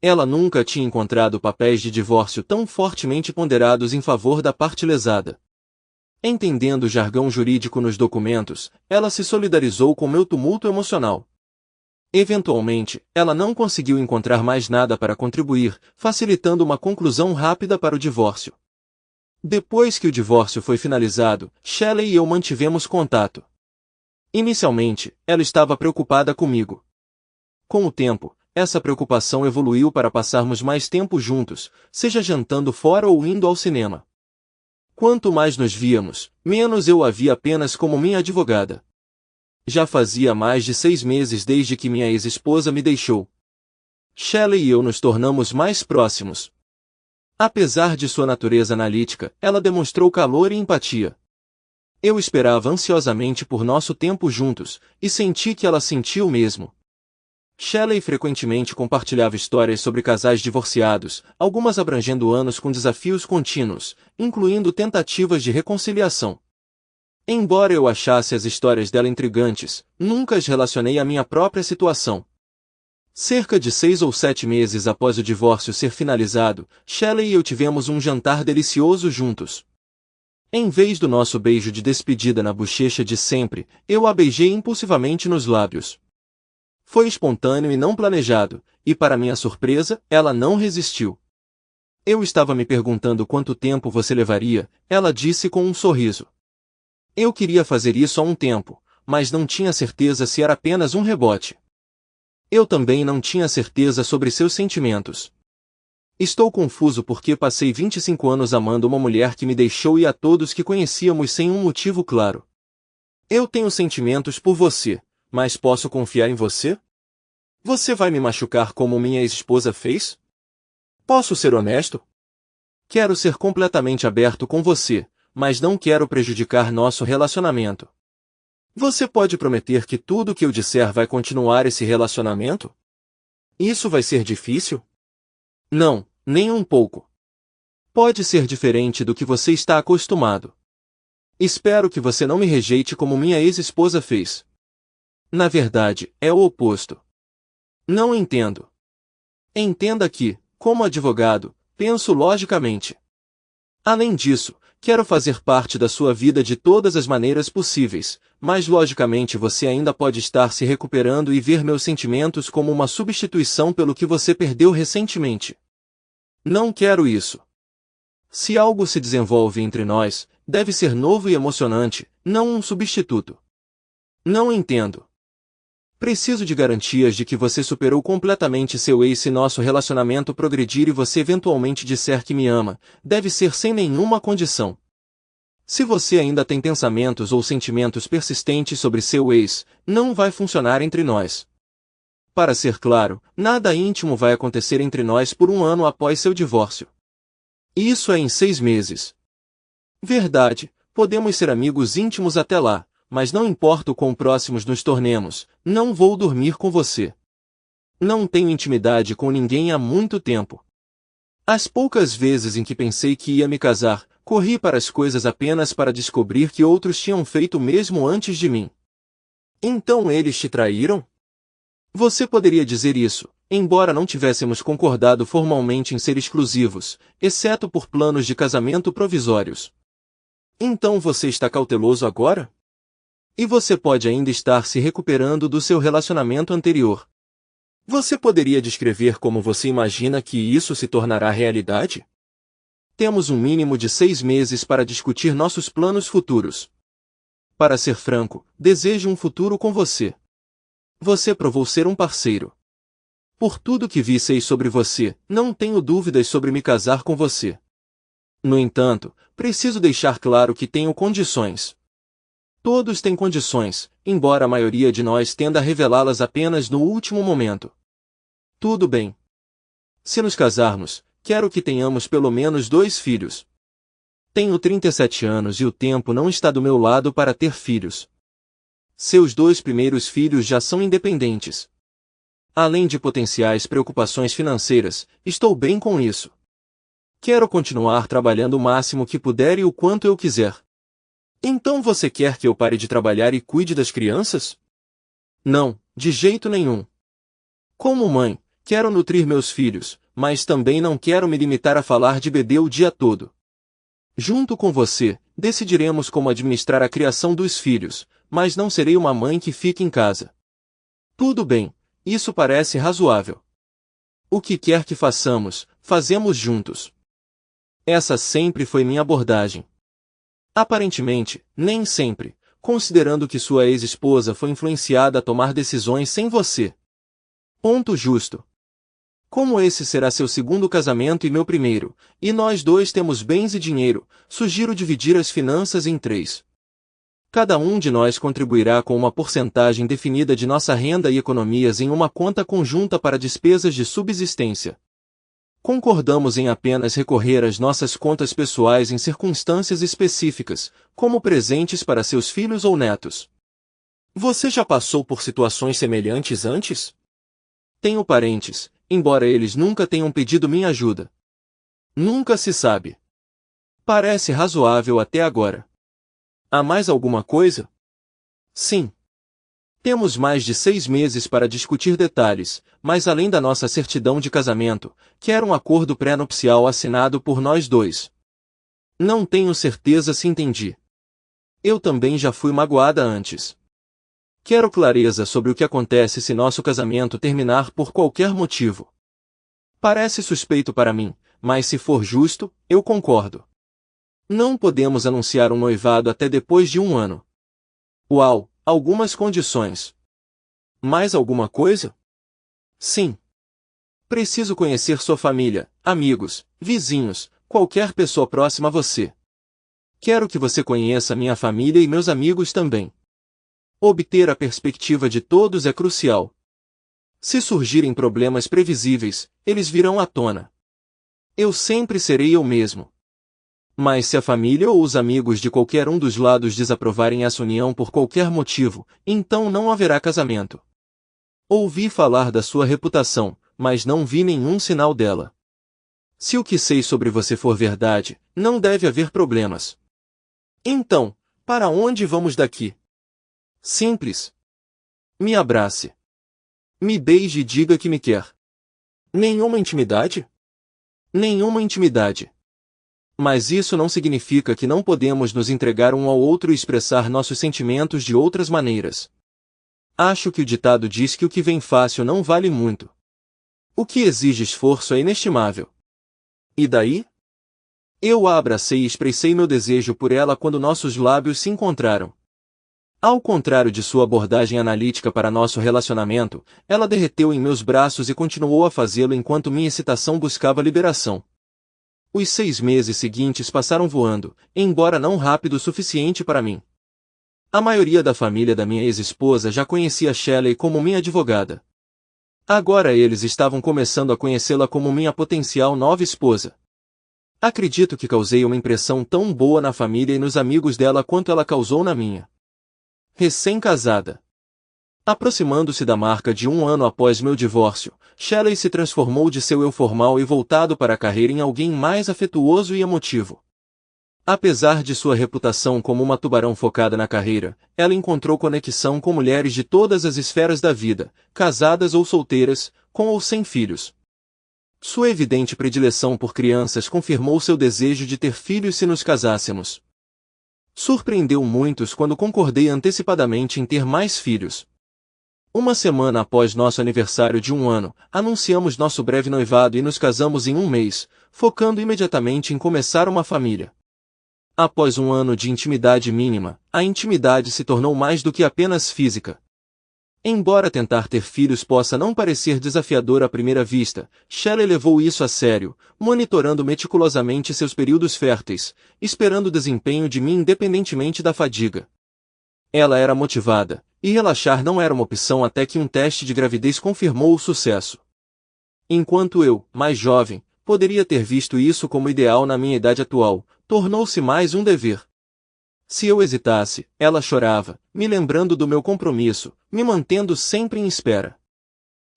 Ela nunca tinha encontrado papéis de divórcio tão fortemente ponderados em favor da parte lesada. Entendendo o jargão jurídico nos documentos, ela se solidarizou com meu tumulto emocional. Eventualmente, ela não conseguiu encontrar mais nada para contribuir, facilitando uma conclusão rápida para o divórcio. Depois que o divórcio foi finalizado, Shelley e eu mantivemos contato. Inicialmente, ela estava preocupada comigo. Com o tempo, essa preocupação evoluiu para passarmos mais tempo juntos, seja jantando fora ou indo ao cinema. Quanto mais nos víamos, menos eu a via apenas como minha advogada. Já fazia mais de 6 meses desde que minha ex-esposa me deixou. Shelley e eu nos tornamos mais próximos. Apesar de sua natureza analítica, ela demonstrou calor e empatia. Eu esperava ansiosamente por nosso tempo juntos, e senti que ela sentiu o mesmo. Shelley frequentemente compartilhava histórias sobre casais divorciados, algumas abrangendo anos com desafios contínuos, incluindo tentativas de reconciliação. Embora eu achasse as histórias dela intrigantes, nunca as relacionei à minha própria situação. Cerca de 6 ou 7 meses após o divórcio ser finalizado, Shelley e eu tivemos um jantar delicioso juntos. Em vez do nosso beijo de despedida na bochecha de sempre, eu a beijei impulsivamente nos lábios. Foi espontâneo e não planejado, e para minha surpresa, ela não resistiu. Eu estava me perguntando quanto tempo você levaria, ela disse com um sorriso. Eu queria fazer isso há um tempo, mas não tinha certeza se era apenas um rebote. Eu também não tinha certeza sobre seus sentimentos. Estou confuso porque passei 25 anos amando uma mulher que me deixou e a todos que conhecíamos sem um motivo claro. Eu tenho sentimentos por você, mas posso confiar em você? Você vai me machucar como minha ex-esposa fez? Posso ser honesto? Quero ser completamente aberto com você, mas não quero prejudicar nosso relacionamento. Você pode prometer que tudo o que eu disser vai continuar esse relacionamento? Isso vai ser difícil? Não, nem um pouco. Pode ser diferente do que você está acostumado. Espero que você não me rejeite como minha ex-esposa fez. Na verdade, é o oposto. Não entendo. Entenda que, como advogado, penso logicamente. Além disso, quero fazer parte da sua vida de todas as maneiras possíveis, mas logicamente você ainda pode estar se recuperando e ver meus sentimentos como uma substituição pelo que você perdeu recentemente. Não quero isso. Se algo se desenvolve entre nós, deve ser novo e emocionante, não um substituto. Não entendo. Preciso de garantias de que você superou completamente seu ex se nosso relacionamento progredir e você eventualmente disser que me ama, deve ser sem nenhuma condição. Se você ainda tem pensamentos ou sentimentos persistentes sobre seu ex, não vai funcionar entre nós. Para ser claro, nada íntimo vai acontecer entre nós por 1 ano após seu divórcio. Isso é em 6 meses. Verdade, podemos ser amigos íntimos até lá, mas não importa o quão próximos nos tornemos, não vou dormir com você. Não tenho intimidade com ninguém há muito tempo. As poucas vezes em que pensei que ia me casar, corri para as coisas apenas para descobrir que outros tinham feito o mesmo antes de mim. Então eles te traíram? Você poderia dizer isso, embora não tivéssemos concordado formalmente em ser exclusivos, exceto por planos de casamento provisórios. Então você está cauteloso agora? E você pode ainda estar se recuperando do seu relacionamento anterior. Você poderia descrever como você imagina que isso se tornará realidade? Temos um mínimo de 6 meses para discutir nossos planos futuros. Para ser franco, desejo um futuro com você. Você provou ser um parceiro. Por tudo que vi e sei sobre você, não tenho dúvidas sobre me casar com você. No entanto, preciso deixar claro que tenho condições. Todos têm condições, embora a maioria de nós tenda a revelá-las apenas no último momento. Tudo bem. Se nos casarmos, quero que tenhamos pelo menos 2 filhos. Tenho 37 anos e o tempo não está do meu lado para ter filhos. Seus 2 primeiros filhos já são independentes. Além de potenciais preocupações financeiras, estou bem com isso. Quero continuar trabalhando o máximo que puder e o quanto eu quiser. Então você quer que eu pare de trabalhar e cuide das crianças? Não, de jeito nenhum. Como mãe, quero nutrir meus filhos, mas também não quero me limitar a falar de bebê o dia todo. Junto com você, decidiremos como administrar a criação dos filhos, mas não serei uma mãe que fique em casa. Tudo bem, isso parece razoável. O que quer que façamos, fazemos juntos. Essa sempre foi minha abordagem. Aparentemente, nem sempre, considerando que sua ex-esposa foi influenciada a tomar decisões sem você. Ponto justo. Como esse será seu segundo casamento e meu primeiro, e nós dois temos bens e dinheiro, sugiro dividir as finanças em 3. Cada um de nós contribuirá com uma porcentagem definida de nossa renda e economias em uma conta conjunta para despesas de subsistência. Concordamos em apenas recorrer às nossas contas pessoais em circunstâncias específicas, como presentes para seus filhos ou netos. Você já passou por situações semelhantes antes? Tenho parentes, embora eles nunca tenham pedido minha ajuda. Nunca se sabe. Parece razoável até agora. Há mais alguma coisa? Sim. Temos mais de 6 meses para discutir detalhes, mas além da nossa certidão de casamento, quero um acordo pré-nupcial assinado por nós dois. Não tenho certeza se entendi. Eu também já fui magoada antes. Quero clareza sobre o que acontece se nosso casamento terminar por qualquer motivo. Parece suspeito para mim, mas se for justo, eu concordo. Não podemos anunciar um noivado até depois de 1 ano. Uau, algumas condições. Mais alguma coisa? Sim. Preciso conhecer sua família, amigos, vizinhos, qualquer pessoa próxima a você. Quero que você conheça minha família e meus amigos também. Obter a perspectiva de todos é crucial. Se surgirem problemas previsíveis, eles virão à tona. Eu sempre serei eu mesmo. Mas se a família ou os amigos de qualquer um dos lados desaprovarem essa união por qualquer motivo, então não haverá casamento. Ouvi falar da sua reputação, mas não vi nenhum sinal dela. Se o que sei sobre você for verdade, não deve haver problemas. Então, para onde vamos daqui? Simples. Me abrace. Me beije e diga que me quer. Nenhuma intimidade? Nenhuma intimidade. Mas isso não significa que não podemos nos entregar um ao outro e expressar nossos sentimentos de outras maneiras. Acho que o ditado diz que o que vem fácil não vale muito. O que exige esforço é inestimável. E daí? Eu a abracei e expressei meu desejo por ela quando nossos lábios se encontraram. Ao contrário de sua abordagem analítica para nosso relacionamento, ela derreteu em meus braços e continuou a fazê-lo enquanto minha excitação buscava liberação. Os 6 meses seguintes passaram voando, embora não rápido o suficiente para mim. A maioria da família da minha ex-esposa já conhecia Shelley como minha advogada. Agora eles estavam começando a conhecê-la como minha potencial nova esposa. Acredito que causei uma impressão tão boa na família e nos amigos dela quanto ela causou na minha. Recém-casada. Aproximando-se da marca de 1 ano após meu divórcio, Shelley se transformou de seu eu formal e voltado para a carreira em alguém mais afetuoso e emotivo. Apesar de sua reputação como uma tubarão focada na carreira, ela encontrou conexão com mulheres de todas as esferas da vida, casadas ou solteiras, com ou sem filhos. Sua evidente predileção por crianças confirmou seu desejo de ter filhos se nos casássemos. Surpreendeu muitos quando concordei antecipadamente em ter mais filhos. Uma semana após nosso aniversário de 1 ano, anunciamos nosso breve noivado e nos casamos em 1 mês, focando imediatamente em começar uma família. Após 1 ano de intimidade mínima, a intimidade se tornou mais do que apenas física. Embora tentar ter filhos possa não parecer desafiador à primeira vista, Shelley levou isso a sério, monitorando meticulosamente seus períodos férteis, esperando o desempenho de mim independentemente da fadiga. Ela era motivada, e relaxar não era uma opção até que um teste de gravidez confirmou o sucesso. Enquanto eu, mais jovem, poderia ter visto isso como ideal na minha idade atual, tornou-se mais um dever. Se eu hesitasse, ela chorava, me lembrando do meu compromisso, me mantendo sempre em espera.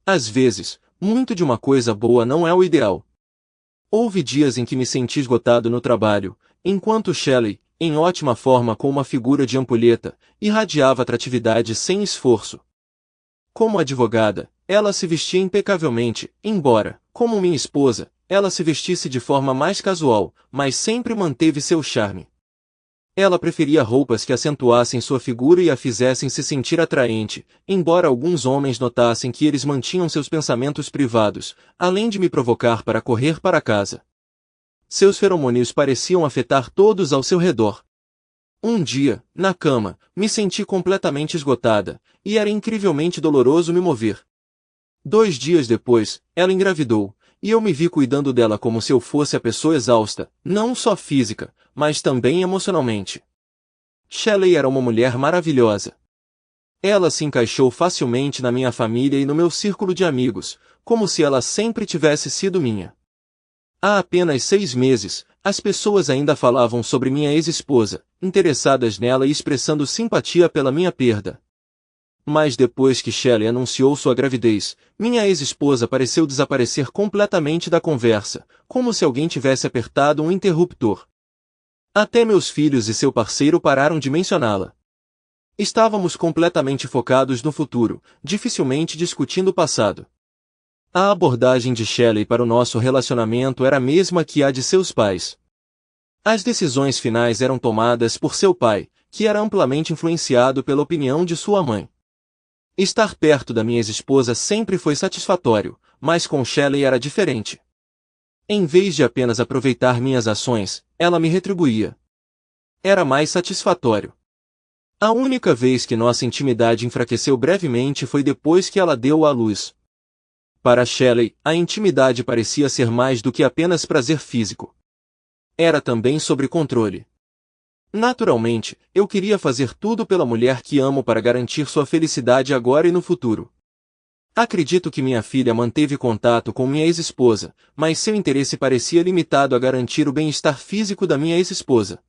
Às vezes, muito de uma coisa boa não é o ideal. Houve dias em que me senti esgotado no trabalho, enquanto Shelley, em ótima forma com uma figura de ampulheta, irradiava atratividade sem esforço. Como advogada, ela se vestia impecavelmente, embora, como minha esposa, ela se vestisse de forma mais casual, mas sempre manteve seu charme. Ela preferia roupas que acentuassem sua figura e a fizessem se sentir atraente, embora alguns homens notassem que eles mantinham seus pensamentos privados, além de me provocar para correr para casa. Seus feromônios pareciam afetar todos ao seu redor. Um dia, na cama, me senti completamente esgotada, e era incrivelmente doloroso me mover. 2 dias depois, ela engravidou, e eu me vi cuidando dela como se eu fosse a pessoa exausta, não só física, mas também emocionalmente. Shelley era uma mulher maravilhosa. Ela se encaixou facilmente na minha família e no meu círculo de amigos, como se ela sempre tivesse sido minha. Há apenas 6 meses, as pessoas ainda falavam sobre minha ex-esposa, interessadas nela e expressando simpatia pela minha perda. Mas depois que Shelley anunciou sua gravidez, minha ex-esposa pareceu desaparecer completamente da conversa, como se alguém tivesse apertado um interruptor. Até meus filhos e seu parceiro pararam de mencioná-la. Estávamos completamente focados no futuro, dificilmente discutindo o passado. A abordagem de Shelley para o nosso relacionamento era a mesma que a de seus pais. As decisões finais eram tomadas por seu pai, que era amplamente influenciado pela opinião de sua mãe. Estar perto da minha ex-esposa sempre foi satisfatório, mas com Shelley era diferente. Em vez de apenas aproveitar minhas ações, ela me retribuía. Era mais satisfatório. A única vez que nossa intimidade enfraqueceu brevemente foi depois que ela deu à luz. Para Shelley, a intimidade parecia ser mais do que apenas prazer físico. Era também sobre controle. Naturalmente, eu queria fazer tudo pela mulher que amo para garantir sua felicidade agora e no futuro. Acredito que minha filha manteve contato com minha ex-esposa, mas seu interesse parecia limitado a garantir o bem-estar físico da minha ex-esposa.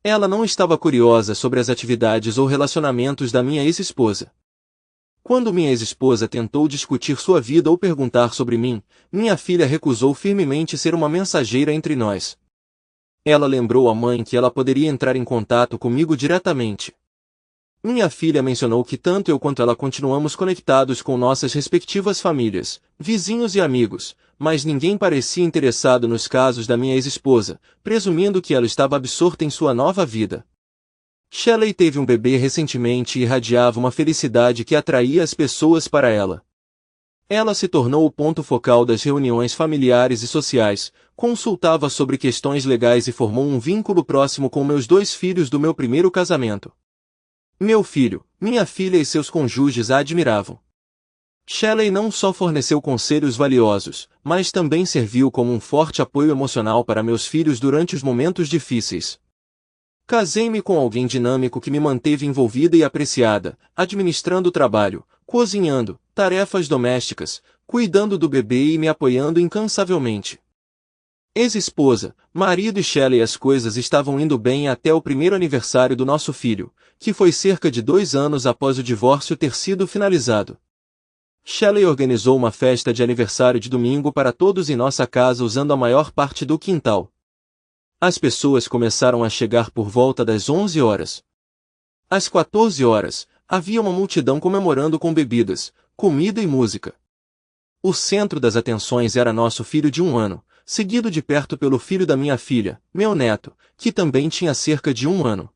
Ela não estava curiosa sobre as atividades ou relacionamentos da minha ex-esposa. Quando minha ex-esposa tentou discutir sua vida ou perguntar sobre mim, minha filha recusou firmemente ser uma mensageira entre nós. Ela lembrou à mãe que ela poderia entrar em contato comigo diretamente. Minha filha mencionou que tanto eu quanto ela continuamos conectados com nossas respectivas famílias, vizinhos e amigos, mas ninguém parecia interessado nos casos da minha ex-esposa, presumindo que ela estava absorta em sua nova vida. Shelley teve um bebê recentemente e irradiava uma felicidade que atraía as pessoas para ela. Ela se tornou o ponto focal das reuniões familiares e sociais, consultava sobre questões legais e formou um vínculo próximo com meus 2 filhos do meu primeiro casamento. Meu filho, minha filha e seus cônjuges a admiravam. Shelley não só forneceu conselhos valiosos, mas também serviu como um forte apoio emocional para meus filhos durante os momentos difíceis. Casei-me com alguém dinâmico que me manteve envolvida e apreciada, administrando o trabalho, cozinhando, tarefas domésticas, cuidando do bebê e me apoiando incansavelmente. Ex-esposa, marido e Shelley, as coisas estavam indo bem até o primeiro aniversário do nosso filho, que foi cerca de 2 anos após o divórcio ter sido finalizado. Shelley organizou uma festa de aniversário de domingo para todos em nossa casa usando a maior parte do quintal. As pessoas começaram a chegar por volta das 11 horas. Às 14 horas, havia uma multidão comemorando com bebidas, comida e música. O centro das atenções era nosso filho de 1 ano, seguido de perto pelo filho da minha filha, meu neto, que também tinha cerca de 1 ano.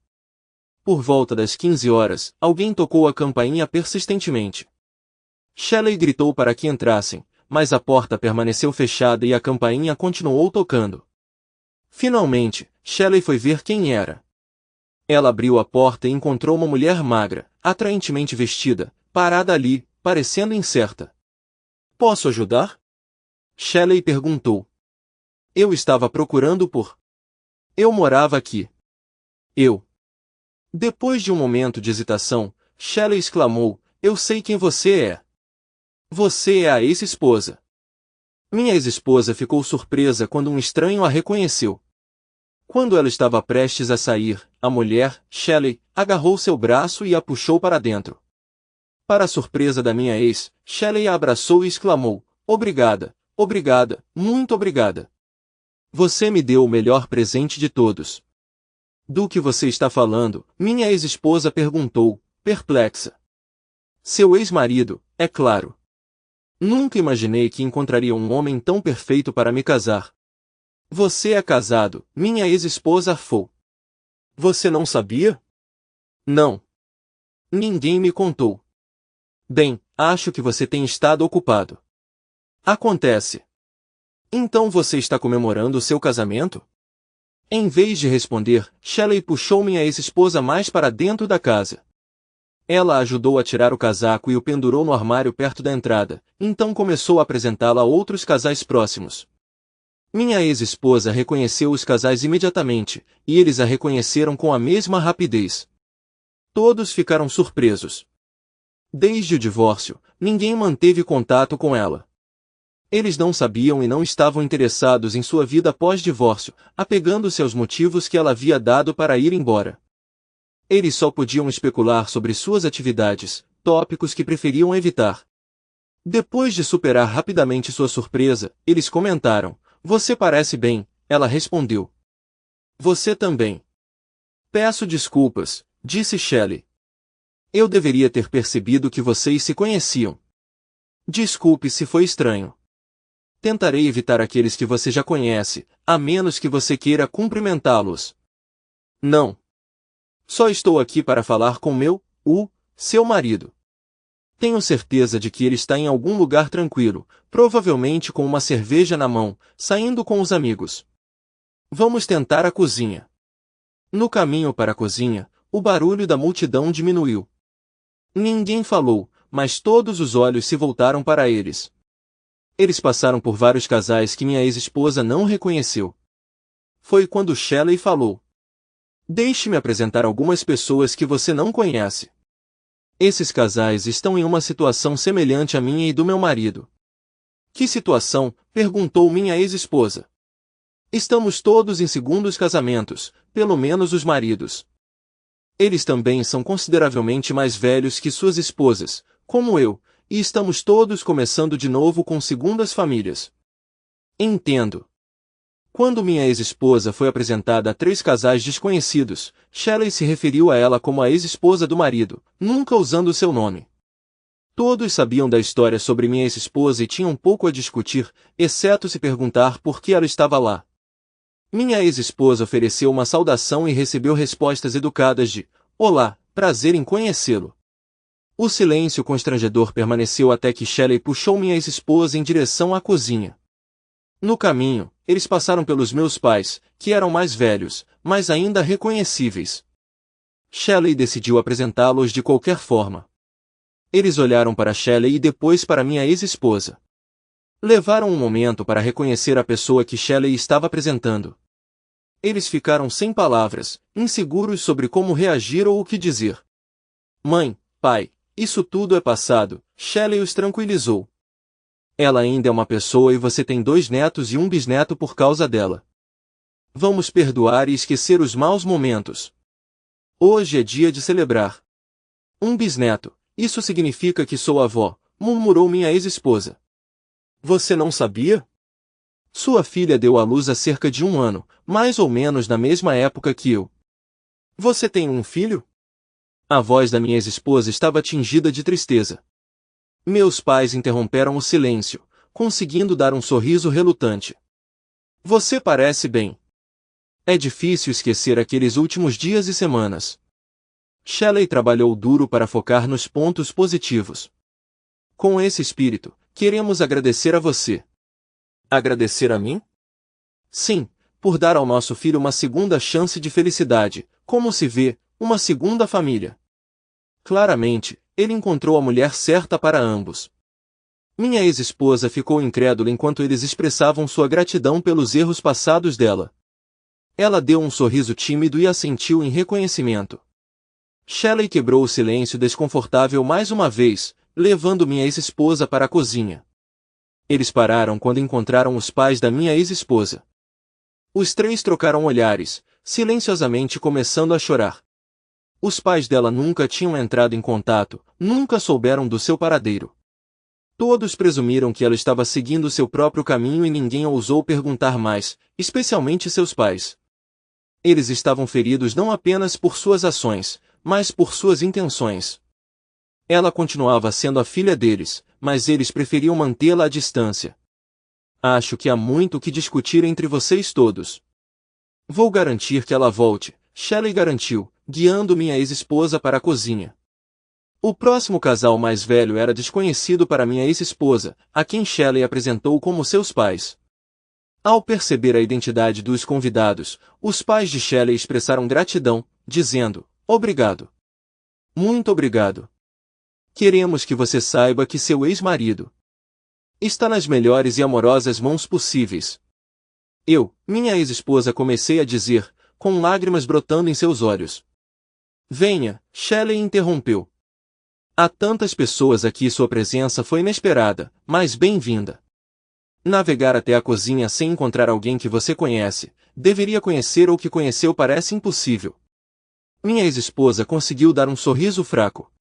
Por volta das 15 horas, alguém tocou a campainha persistentemente. Shelley gritou para que entrassem, mas a porta permaneceu fechada e a campainha continuou tocando. Finalmente, Shelley foi ver quem era. Ela abriu a porta e encontrou uma mulher magra, atraentemente vestida, parada ali, parecendo incerta. "Posso ajudar?" Shelley perguntou. "Eu estava procurando por... Eu morava aqui." "Eu." Depois de um momento de hesitação, Shelley exclamou, "Eu sei quem você é. Você é a ex-esposa." Minha ex-esposa ficou surpresa quando um estranho a reconheceu. Quando ela estava prestes a sair, a mulher, Shelley, agarrou seu braço e a puxou para dentro. Para a surpresa da minha ex, Shelley a abraçou e exclamou, "Obrigada, obrigada, muito obrigada." Você me deu o melhor presente de todos. Do que você está falando? Minha ex-esposa perguntou, perplexa. Seu ex-marido, é claro. Nunca imaginei que encontraria um homem tão perfeito para me casar. Você é casado, minha ex-esposa afou. Você não sabia? Não. Ninguém me contou. Bem, acho que você tem estado ocupado. Acontece. Então você está comemorando o seu casamento? Em vez de responder, Shelley puxou minha ex-esposa mais para dentro da casa. Ela ajudou a tirar o casaco e o pendurou no armário perto da entrada, então começou a apresentá-la a outros casais próximos. Minha ex-esposa reconheceu os casais imediatamente, e eles a reconheceram com a mesma rapidez. Todos ficaram surpresos. Desde o divórcio, ninguém manteve contato com ela. Eles não sabiam e não estavam interessados em sua vida pós-divórcio, apegando-se aos motivos que ela havia dado para ir embora. Eles só podiam especular sobre suas atividades, tópicos que preferiam evitar. Depois de superar rapidamente sua surpresa, eles comentaram, "Você parece bem", ela respondeu. "Você também." "Peço desculpas", disse Shelley. "Eu deveria ter percebido que vocês se conheciam. Desculpe se foi estranho. Tentarei evitar aqueles que você já conhece, a menos que você queira cumprimentá-los." "Não. Só estou aqui para falar com seu marido. Tenho certeza de que ele está em algum lugar tranquilo, provavelmente com uma cerveja na mão, saindo com os amigos. Vamos tentar a cozinha." No caminho para a cozinha, o barulho da multidão diminuiu. Ninguém falou, mas todos os olhos se voltaram para eles. Eles passaram por vários casais que minha ex-esposa não reconheceu. Foi quando Shelley falou: "Deixe-me apresentar algumas pessoas que você não conhece. Esses casais estão em uma situação semelhante à minha e do meu marido." "Que situação?" perguntou minha ex-esposa. "Estamos todos em segundos casamentos, pelo menos os maridos. Eles também são consideravelmente mais velhos que suas esposas, como eu, e estamos todos começando de novo com segundas famílias." "Entendo." Quando minha ex-esposa foi apresentada a 3 casais desconhecidos, Shelley se referiu a ela como a ex-esposa do marido, nunca usando seu nome. Todos sabiam da história sobre minha ex-esposa e tinham pouco a discutir, exceto se perguntar por que ela estava lá. Minha ex-esposa ofereceu uma saudação e recebeu respostas educadas de: "Olá, prazer em conhecê-lo." O silêncio constrangedor permaneceu até que Shelley puxou minha ex-esposa em direção à cozinha. No caminho, eles passaram pelos meus pais, que eram mais velhos, mas ainda reconhecíveis. Shelley decidiu apresentá-los de qualquer forma. Eles olharam para Shelley e depois para minha ex-esposa. Levaram um momento para reconhecer a pessoa que Shelley estava apresentando. Eles ficaram sem palavras, inseguros sobre como reagir ou o que dizer. "Mãe, pai, isso tudo é passado", Shelley os tranquilizou. "Ela ainda é uma pessoa e você tem 2 netos e um bisneto por causa dela. Vamos perdoar e esquecer os maus momentos. Hoje é dia de celebrar." "Um bisneto, isso significa que sou avó", murmurou minha ex-esposa. "Você não sabia? Sua filha deu à luz há cerca de 1 ano, mais ou menos na mesma época que eu." "Você tem um filho?" A voz da minha ex-esposa estava tingida de tristeza. Meus pais interromperam o silêncio, conseguindo dar um sorriso relutante. "Você parece bem." É difícil esquecer aqueles últimos dias e semanas. Shelley trabalhou duro para focar nos pontos positivos. "Com esse espírito, queremos agradecer a você." "Agradecer a mim?" "Sim, por dar ao nosso filho uma segunda chance de felicidade, como se vê, uma segunda família." Claramente, ele encontrou a mulher certa para ambos. Minha ex-esposa ficou incrédula enquanto eles expressavam sua gratidão pelos erros passados dela. Ela deu um sorriso tímido e assentiu em reconhecimento. Shelley quebrou o silêncio desconfortável mais uma vez, levando minha ex-esposa para a cozinha. Eles pararam quando encontraram os pais da minha ex-esposa. Os 3 trocaram olhares, silenciosamente começando a chorar. Os pais dela nunca tinham entrado em contato, nunca souberam do seu paradeiro. Todos presumiram que ela estava seguindo seu próprio caminho e ninguém ousou perguntar mais, especialmente seus pais. Eles estavam feridos não apenas por suas ações, mas por suas intenções. Ela continuava sendo a filha deles, mas eles preferiam mantê-la à distância. Acho que há muito o que discutir entre vocês todos. Vou garantir que ela volte, Shelley garantiu, guiando minha ex-esposa para a cozinha. O próximo casal mais velho era desconhecido para minha ex-esposa, a quem Shelley apresentou como seus pais. Ao perceber a identidade dos convidados, os pais de Shelley expressaram gratidão, dizendo, obrigado. Muito obrigado. Queremos que você saiba que seu ex-marido está nas melhores e amorosas mãos possíveis. Eu, minha ex-esposa, comecei a dizer, com lágrimas brotando em seus olhos. Venha, Shelley interrompeu. Há tantas pessoas aqui, sua presença foi inesperada, mas bem-vinda. Navegar até a cozinha sem encontrar alguém que você conhece, deveria conhecer ou que conheceu parece impossível. Minha ex-esposa conseguiu dar um sorriso fraco.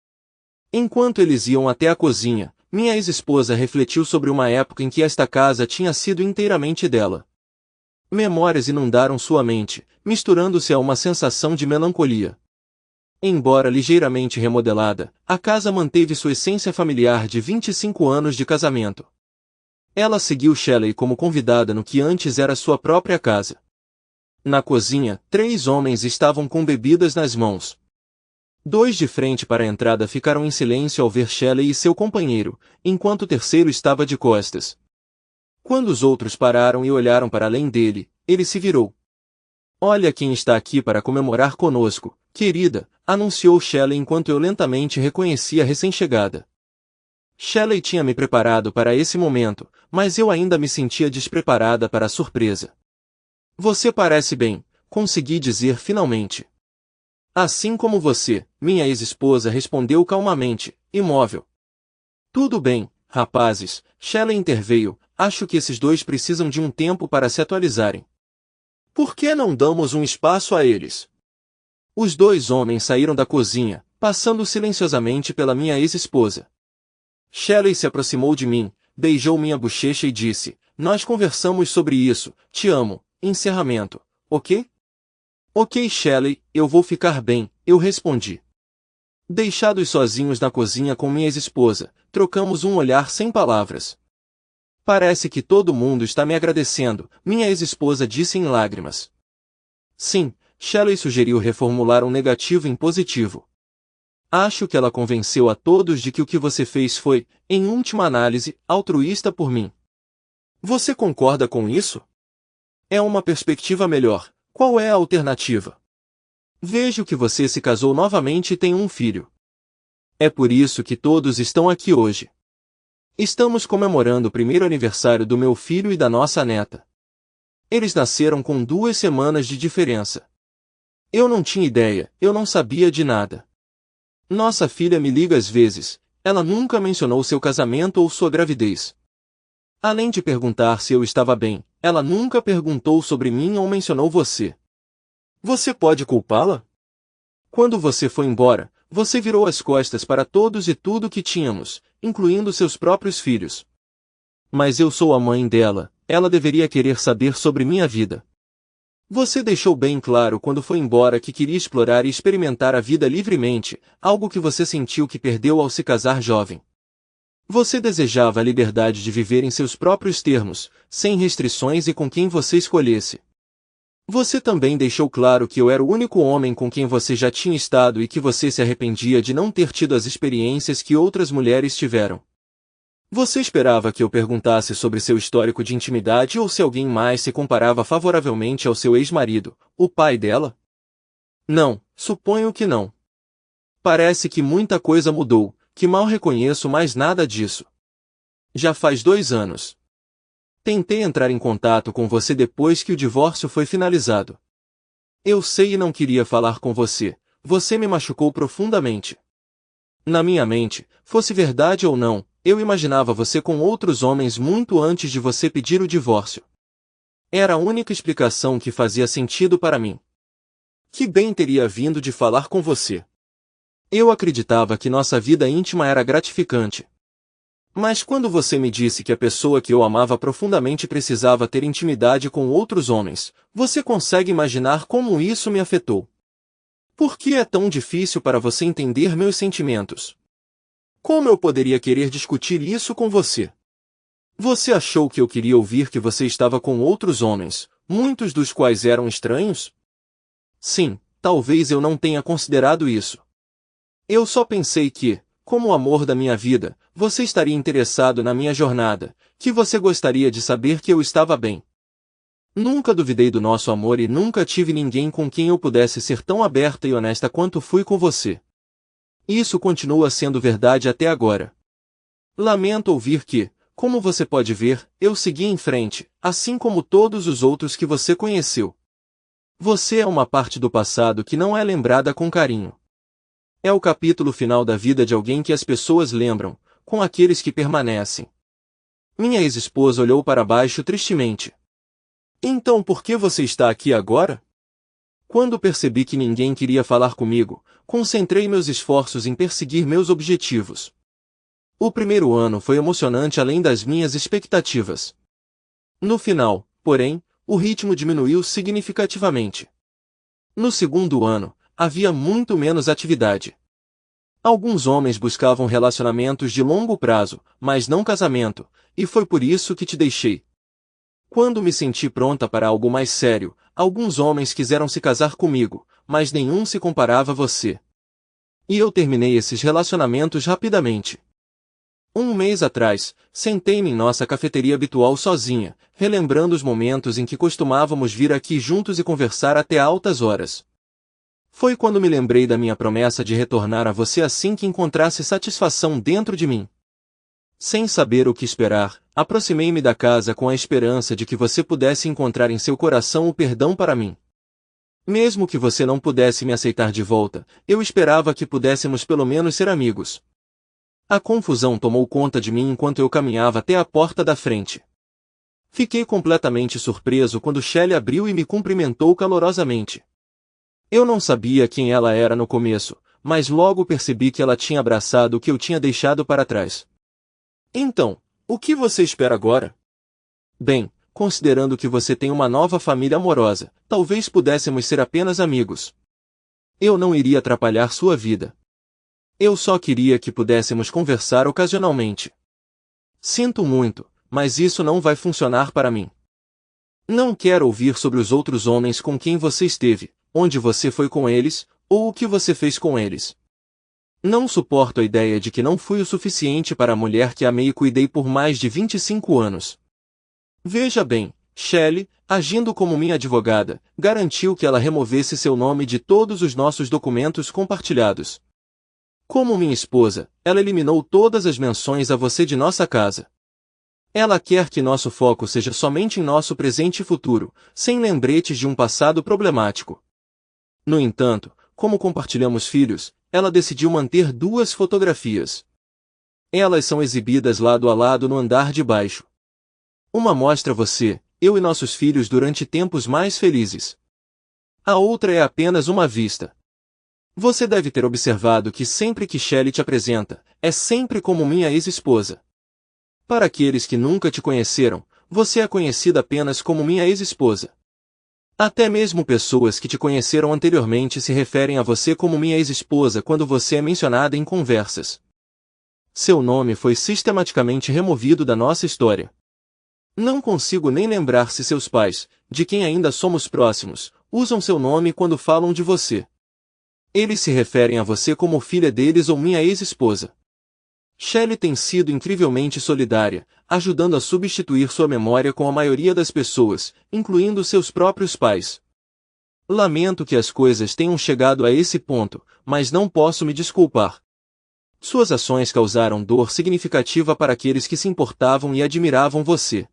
Enquanto eles iam até a cozinha, minha ex-esposa refletiu sobre uma época em que esta casa tinha sido inteiramente dela. Memórias inundaram sua mente, misturando-se a uma sensação de melancolia. Embora ligeiramente remodelada, a casa manteve sua essência familiar de 25 anos de casamento. Ela seguiu Shelley como convidada no que antes era sua própria casa. Na cozinha, 3 homens estavam com bebidas nas mãos. 2 de frente para a entrada ficaram em silêncio ao ver Shelley e seu companheiro, enquanto o terceiro estava de costas. Quando os outros pararam e olharam para além dele, ele se virou. Olha quem está aqui para comemorar conosco, querida, anunciou Shelley enquanto eu lentamente reconhecia a recém-chegada. Shelley tinha me preparado para esse momento, mas eu ainda me sentia despreparada para a surpresa. Você parece bem, consegui dizer finalmente. Assim como você, minha ex-esposa respondeu calmamente, imóvel. Tudo bem, rapazes, Shelley interveio, acho que esses 2 precisam de um tempo para se atualizarem. Por que não damos um espaço a eles? Os 2 homens saíram da cozinha, passando silenciosamente pela minha ex-esposa. Shelley se aproximou de mim, beijou minha bochecha e disse, nós conversamos sobre isso, te amo, encerramento, ok? Ok, Shelley, eu vou ficar bem, eu respondi. Deixados sozinhos na cozinha com minha ex-esposa, trocamos um olhar sem palavras. Parece que todo mundo está me agradecendo, minha ex-esposa disse em lágrimas. Sim, Shelley sugeriu reformular um negativo em positivo. Acho que ela convenceu a todos de que o que você fez foi, em última análise, altruísta por mim. Você concorda com isso? É uma perspectiva melhor. Qual é a alternativa? Vejo que você se casou novamente e tem um filho. É por isso que todos estão aqui hoje. Estamos comemorando o primeiro aniversário do meu filho e da nossa neta. Eles nasceram com 2 semanas de diferença. Eu não tinha ideia, eu não sabia de nada. Nossa filha me liga às vezes, ela nunca mencionou seu casamento ou sua gravidez. Além de perguntar se eu estava bem, ela nunca perguntou sobre mim ou mencionou você. Você pode culpá-la? Quando você foi embora, você virou as costas para todos e tudo que tínhamos, incluindo seus próprios filhos. Mas eu sou a mãe dela, ela deveria querer saber sobre minha vida. Você deixou bem claro quando foi embora que queria explorar e experimentar a vida livremente, algo que você sentiu que perdeu ao se casar jovem. Você desejava a liberdade de viver em seus próprios termos, sem restrições e com quem você escolhesse. Você também deixou claro que eu era o único homem com quem você já tinha estado e que você se arrependia de não ter tido as experiências que outras mulheres tiveram. Você esperava que eu perguntasse sobre seu histórico de intimidade ou se alguém mais se comparava favoravelmente ao seu ex-marido, o pai dela? Não, suponho que não. Parece que muita coisa mudou, que mal reconheço mais nada disso. Já faz 2 anos. Tentei entrar em contato com você depois que o divórcio foi finalizado. Eu sei e não queria falar com você, você me machucou profundamente. Na minha mente, fosse verdade ou não, eu imaginava você com outros homens muito antes de você pedir o divórcio. Era a única explicação que fazia sentido para mim. Que bem teria vindo de falar com você. Eu acreditava que nossa vida íntima era gratificante. Mas quando você me disse que a pessoa que eu amava profundamente precisava ter intimidade com outros homens, você consegue imaginar como isso me afetou? Por que é tão difícil para você entender meus sentimentos? Como eu poderia querer discutir isso com você? Você achou que eu queria ouvir que você estava com outros homens, muitos dos quais eram estranhos? Sim, talvez eu não tenha considerado isso. Eu só pensei que, como o amor da minha vida, você estaria interessado na minha jornada, que você gostaria de saber que eu estava bem. Nunca duvidei do nosso amor e nunca tive ninguém com quem eu pudesse ser tão aberta e honesta quanto fui com você. Isso continua sendo verdade até agora. Lamento ouvir que, como você pode ver, eu segui em frente, assim como todos os outros que você conheceu. Você é uma parte do passado que não é lembrada com carinho. É o capítulo final da vida de alguém que as pessoas lembram, com aqueles que permanecem. Minha ex-esposa olhou para baixo tristemente. Então por que você está aqui agora? Quando percebi que ninguém queria falar comigo, concentrei meus esforços em perseguir meus objetivos. O primeiro ano foi emocionante além das minhas expectativas. No final, porém, o ritmo diminuiu significativamente. No segundo ano, havia muito menos atividade. Alguns homens buscavam relacionamentos de longo prazo, mas não casamento, e foi por isso que te deixei. Quando me senti pronta para algo mais sério, alguns homens quiseram se casar comigo, mas nenhum se comparava a você. E eu terminei esses relacionamentos rapidamente. Um mês atrás, sentei-me em nossa cafeteria habitual sozinha, relembrando os momentos em que costumávamos vir aqui juntos e conversar até altas horas. Foi quando me lembrei da minha promessa de retornar a você assim que encontrasse satisfação dentro de mim. Sem saber o que esperar, aproximei-me da casa com a esperança de que você pudesse encontrar em seu coração o perdão para mim. Mesmo que você não pudesse me aceitar de volta, eu esperava que pudéssemos pelo menos ser amigos. A confusão tomou conta de mim enquanto eu caminhava até a porta da frente. Fiquei completamente surpreso quando Shelley abriu e me cumprimentou calorosamente. Eu não sabia quem ela era no começo, mas logo percebi que ela tinha abraçado o que eu tinha deixado para trás. Então, o que você espera agora? Bem, considerando que você tem uma nova família amorosa, talvez pudéssemos ser apenas amigos. Eu não iria atrapalhar sua vida. Eu só queria que pudéssemos conversar ocasionalmente. Sinto muito, mas isso não vai funcionar para mim. Não quero ouvir sobre os outros homens com quem você esteve, onde você foi com eles, ou o que você fez com eles. Não suporto a ideia de que não fui o suficiente para a mulher que amei e cuidei por mais de 25 anos. Veja bem, Shelley, agindo como minha advogada, garantiu que ela removesse seu nome de todos os nossos documentos compartilhados. Como minha esposa, ela eliminou todas as menções a você de nossa casa. Ela quer que nosso foco seja somente em nosso presente e futuro, sem lembretes de um passado problemático. No entanto, como compartilhamos filhos, ela decidiu manter 2 fotografias. Elas são exibidas lado a lado no andar de baixo. Uma mostra você, eu e nossos filhos durante tempos mais felizes. A outra é apenas uma vista. Você deve ter observado que sempre que Shelley te apresenta, é sempre como minha ex-esposa. Para aqueles que nunca te conheceram, você é conhecida apenas como minha ex-esposa. Até mesmo pessoas que te conheceram anteriormente se referem a você como minha ex-esposa quando você é mencionada em conversas. Seu nome foi sistematicamente removido da nossa história. Não consigo nem lembrar se seus pais, de quem ainda somos próximos, usam seu nome quando falam de você. Eles se referem a você como filha deles ou minha ex-esposa. Shelley tem sido incrivelmente solidária, ajudando a substituir sua memória com a maioria das pessoas, incluindo seus próprios pais. Lamento que as coisas tenham chegado a esse ponto, mas não posso me desculpar. Suas ações causaram dor significativa para aqueles que se importavam e admiravam você.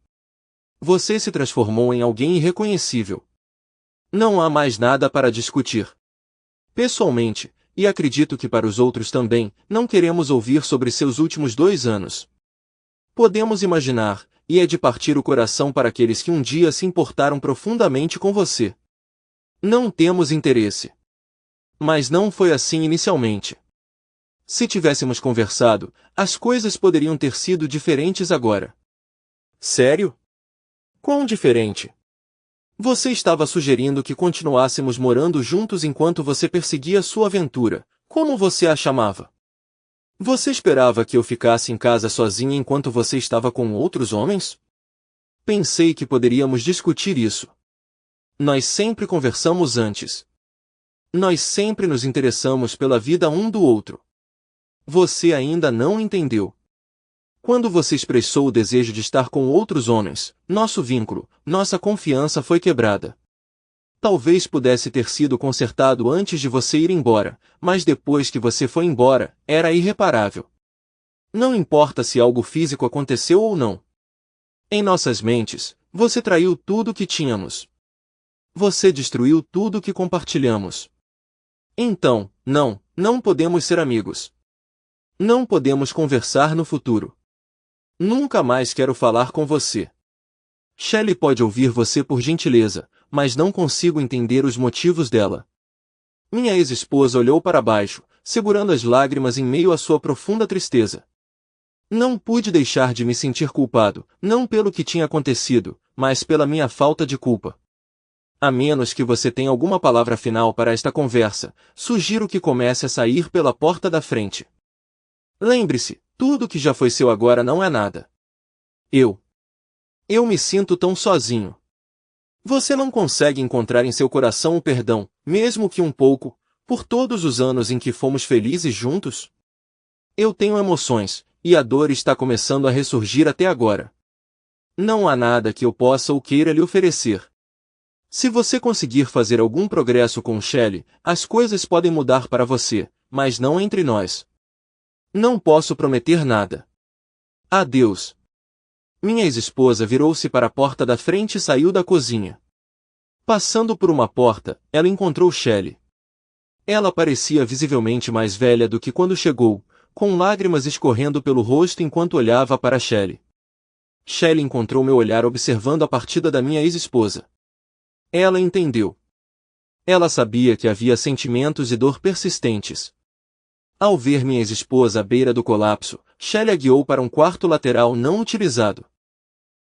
Você se transformou em alguém irreconhecível. Não há mais nada para discutir. Pessoalmente, e acredito que para os outros também, não queremos ouvir sobre seus últimos 2 anos. Podemos imaginar, e é de partir o coração para aqueles que um dia se importaram profundamente com você. Não temos interesse. Mas não foi assim inicialmente. Se tivéssemos conversado, as coisas poderiam ter sido diferentes agora. Sério? Quão diferente? Você estava sugerindo que continuássemos morando juntos enquanto você perseguia sua aventura, como você a chamava. Você esperava que eu ficasse em casa sozinha enquanto você estava com outros homens? Pensei que poderíamos discutir isso. Nós sempre conversamos antes. Nós sempre nos interessamos pela vida um do outro. Você ainda não entendeu. Quando você expressou o desejo de estar com outros homens, nosso vínculo, nossa confiança foi quebrada. Talvez pudesse ter sido consertado antes de você ir embora, mas depois que você foi embora, era irreparável. Não importa se algo físico aconteceu ou não. Em nossas mentes, você traiu tudo que tínhamos. Você destruiu tudo que compartilhamos. Então, não podemos ser amigos. Não podemos conversar no futuro. Nunca mais quero falar com você. Shelley pode ouvir você por gentileza, mas não consigo entender os motivos dela. Minha ex-esposa olhou para baixo, segurando as lágrimas em meio à sua profunda tristeza. Não pude deixar de me sentir culpado, não pelo que tinha acontecido, mas pela minha falta de culpa. A menos que você tenha alguma palavra final para esta conversa, sugiro que comece a sair pela porta da frente. Lembre-se, tudo que já foi seu agora não é nada. Eu me sinto tão sozinho. Você não consegue encontrar em seu coração o perdão, mesmo que um pouco, por todos os anos em que fomos felizes juntos? Eu tenho emoções, e a dor está começando a ressurgir até agora. Não há nada que eu possa ou queira lhe oferecer. Se você conseguir fazer algum progresso com Shelley, as coisas podem mudar para você, mas não entre nós. Não posso prometer nada. Adeus. Minha ex-esposa virou-se para a porta da frente e saiu da cozinha. Passando por uma porta, ela encontrou Shelley. Ela parecia visivelmente mais velha do que quando chegou, com lágrimas escorrendo pelo rosto enquanto olhava para Shelley. Shelley encontrou meu olhar observando a partida da minha ex-esposa. Ela entendeu. Ela sabia que havia sentimentos e dor persistentes. Ao ver minha ex-esposa à beira do colapso, Shelley a guiou para um quarto lateral não utilizado.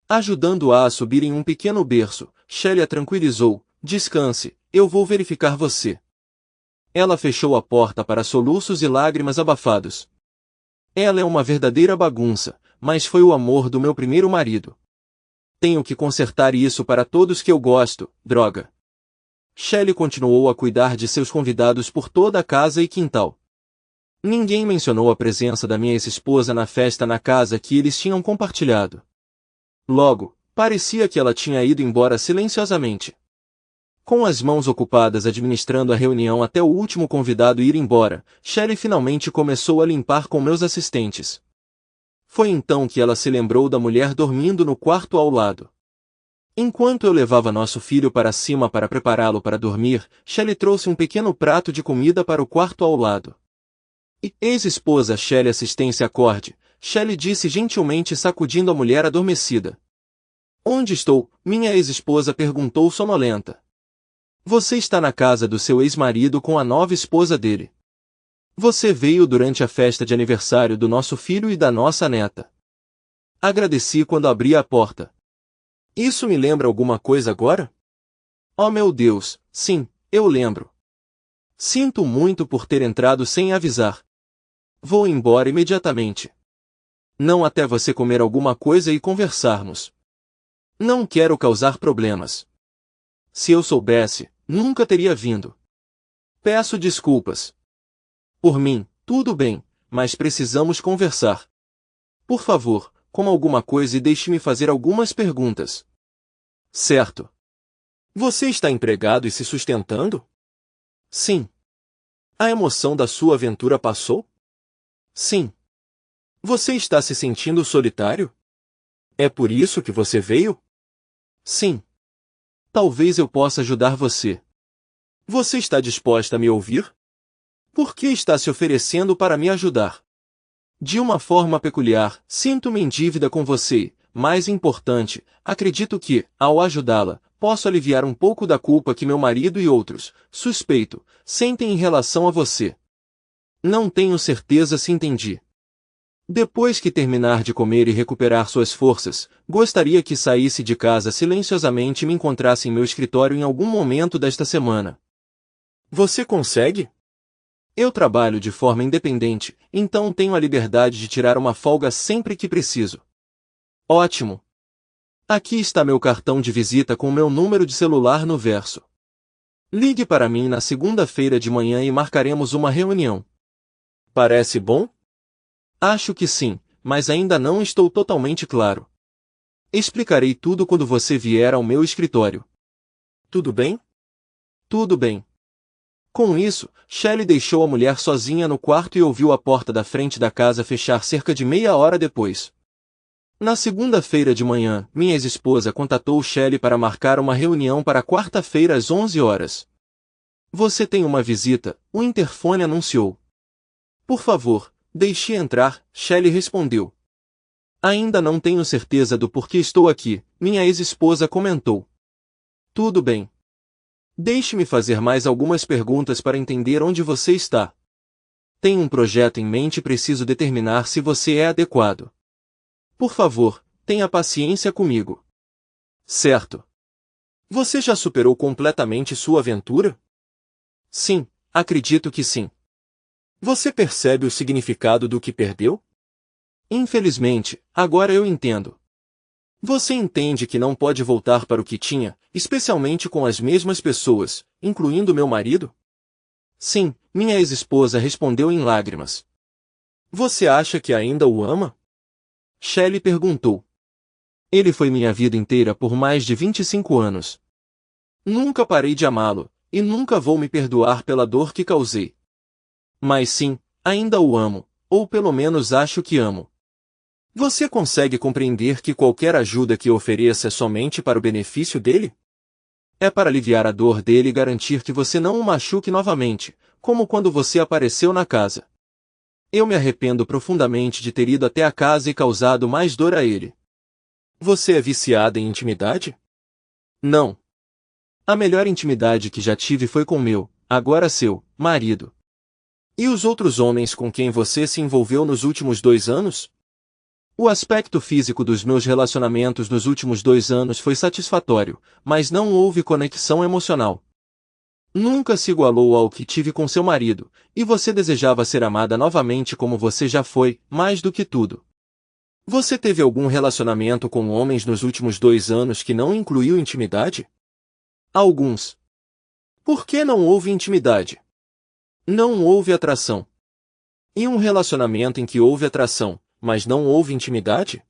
Ajudando-a a subir em um pequeno berço, Shelley a tranquilizou: descanse, eu vou verificar você. Ela fechou a porta para soluços e lágrimas abafados. Ela é uma verdadeira bagunça, mas foi o amor do meu primeiro marido. Tenho que consertar isso para todos que eu gosto, droga. Shelley continuou a cuidar de seus convidados por toda a casa e quintal. Ninguém mencionou a presença da minha ex-esposa na festa na casa que eles tinham compartilhado. Logo, parecia que ela tinha ido embora silenciosamente. Com as mãos ocupadas administrando a reunião até o último convidado ir embora, Shelley finalmente começou a limpar com meus assistentes. Foi então que ela se lembrou da mulher dormindo no quarto ao lado. Enquanto eu levava nosso filho para cima para prepará-lo para dormir, Shelley trouxe um pequeno prato de comida para o quarto ao lado. Ex-esposa Shelley, assistência, acorde, Shelley disse gentilmente, sacudindo a mulher adormecida. Onde estou? Minha ex-esposa perguntou sonolenta. Você está na casa do seu ex-marido com a nova esposa dele. Você veio durante a festa de aniversário do nosso filho e da nossa neta. Agradeci quando abri a porta. Isso me lembra alguma coisa agora? Oh meu Deus, sim, eu lembro. Sinto muito por ter entrado sem avisar. Vou embora imediatamente. Não até você comer alguma coisa e conversarmos. Não quero causar problemas. Se eu soubesse, nunca teria vindo. Peço desculpas. Por mim, tudo bem, mas precisamos conversar. Por favor, coma alguma coisa e deixe-me fazer algumas perguntas. Certo. Você está empregado e se sustentando? Sim. A emoção da sua aventura passou? Sim. Você está se sentindo solitário? É por isso que você veio? Sim. Talvez eu possa ajudar você. Você está disposta a me ouvir? Por que está se oferecendo para me ajudar? De uma forma peculiar, sinto-me em dívida com você. Mais importante, acredito que, ao ajudá-la, posso aliviar um pouco da culpa que meu marido e outros, suspeito, sentem em relação a você. Não tenho certeza se entendi. Depois que terminar de comer e recuperar suas forças, gostaria que saísse de casa silenciosamente e me encontrasse em meu escritório em algum momento desta semana. Você consegue? Eu trabalho de forma independente, então tenho a liberdade de tirar uma folga sempre que preciso. Ótimo! Aqui está meu cartão de visita com meu número de celular no verso. Ligue para mim na segunda-feira de manhã e marcaremos uma reunião. Parece bom? Acho que sim, mas ainda não estou totalmente claro. Explicarei tudo quando você vier ao meu escritório. Tudo bem? Tudo bem. Com isso, Shelley deixou a mulher sozinha no quarto e ouviu a porta da frente da casa fechar cerca de meia hora depois. Na segunda-feira de manhã, minha ex-esposa contatou Shelley para marcar uma reunião para quarta-feira às 11 horas. Você tem uma visita, o interfone anunciou. Por favor, deixe entrar, Shelley respondeu. Ainda não tenho certeza do porquê estou aqui, minha ex-esposa comentou. Tudo bem. Deixe-me fazer mais algumas perguntas para entender onde você está. Tenho um projeto em mente e preciso determinar se você é adequado. Por favor, tenha paciência comigo. Certo. Você já superou completamente sua aventura? Sim, acredito que sim. Você percebe o significado do que perdeu? Infelizmente, agora eu entendo. Você entende que não pode voltar para o que tinha, especialmente com as mesmas pessoas, incluindo meu marido? Sim, minha ex-esposa respondeu em lágrimas. Você acha que ainda o ama? Shelley perguntou. Ele foi minha vida inteira por mais de 25 anos. Nunca parei de amá-lo, e nunca vou me perdoar pela dor que causei. Mas sim, ainda o amo, ou pelo menos acho que amo. Você consegue compreender que qualquer ajuda que ofereça é somente para o benefício dele? É para aliviar a dor dele e garantir que você não o machuque novamente, como quando você apareceu na casa. Eu me arrependo profundamente de ter ido até a casa e causado mais dor a ele. Você é viciada em intimidade? Não. A melhor intimidade que já tive foi com meu, agora seu, marido. E os outros homens com quem você se envolveu nos últimos 2 anos? O aspecto físico dos meus relacionamentos nos últimos 2 anos foi satisfatório, mas não houve conexão emocional. Nunca se igualou ao que tive com seu marido, e você desejava ser amada novamente como você já foi, mais do que tudo. Você teve algum relacionamento com homens nos últimos 2 anos que não incluiu intimidade? Alguns. Por que não houve intimidade? Não houve atração. E um relacionamento em que houve atração, mas não houve intimidade?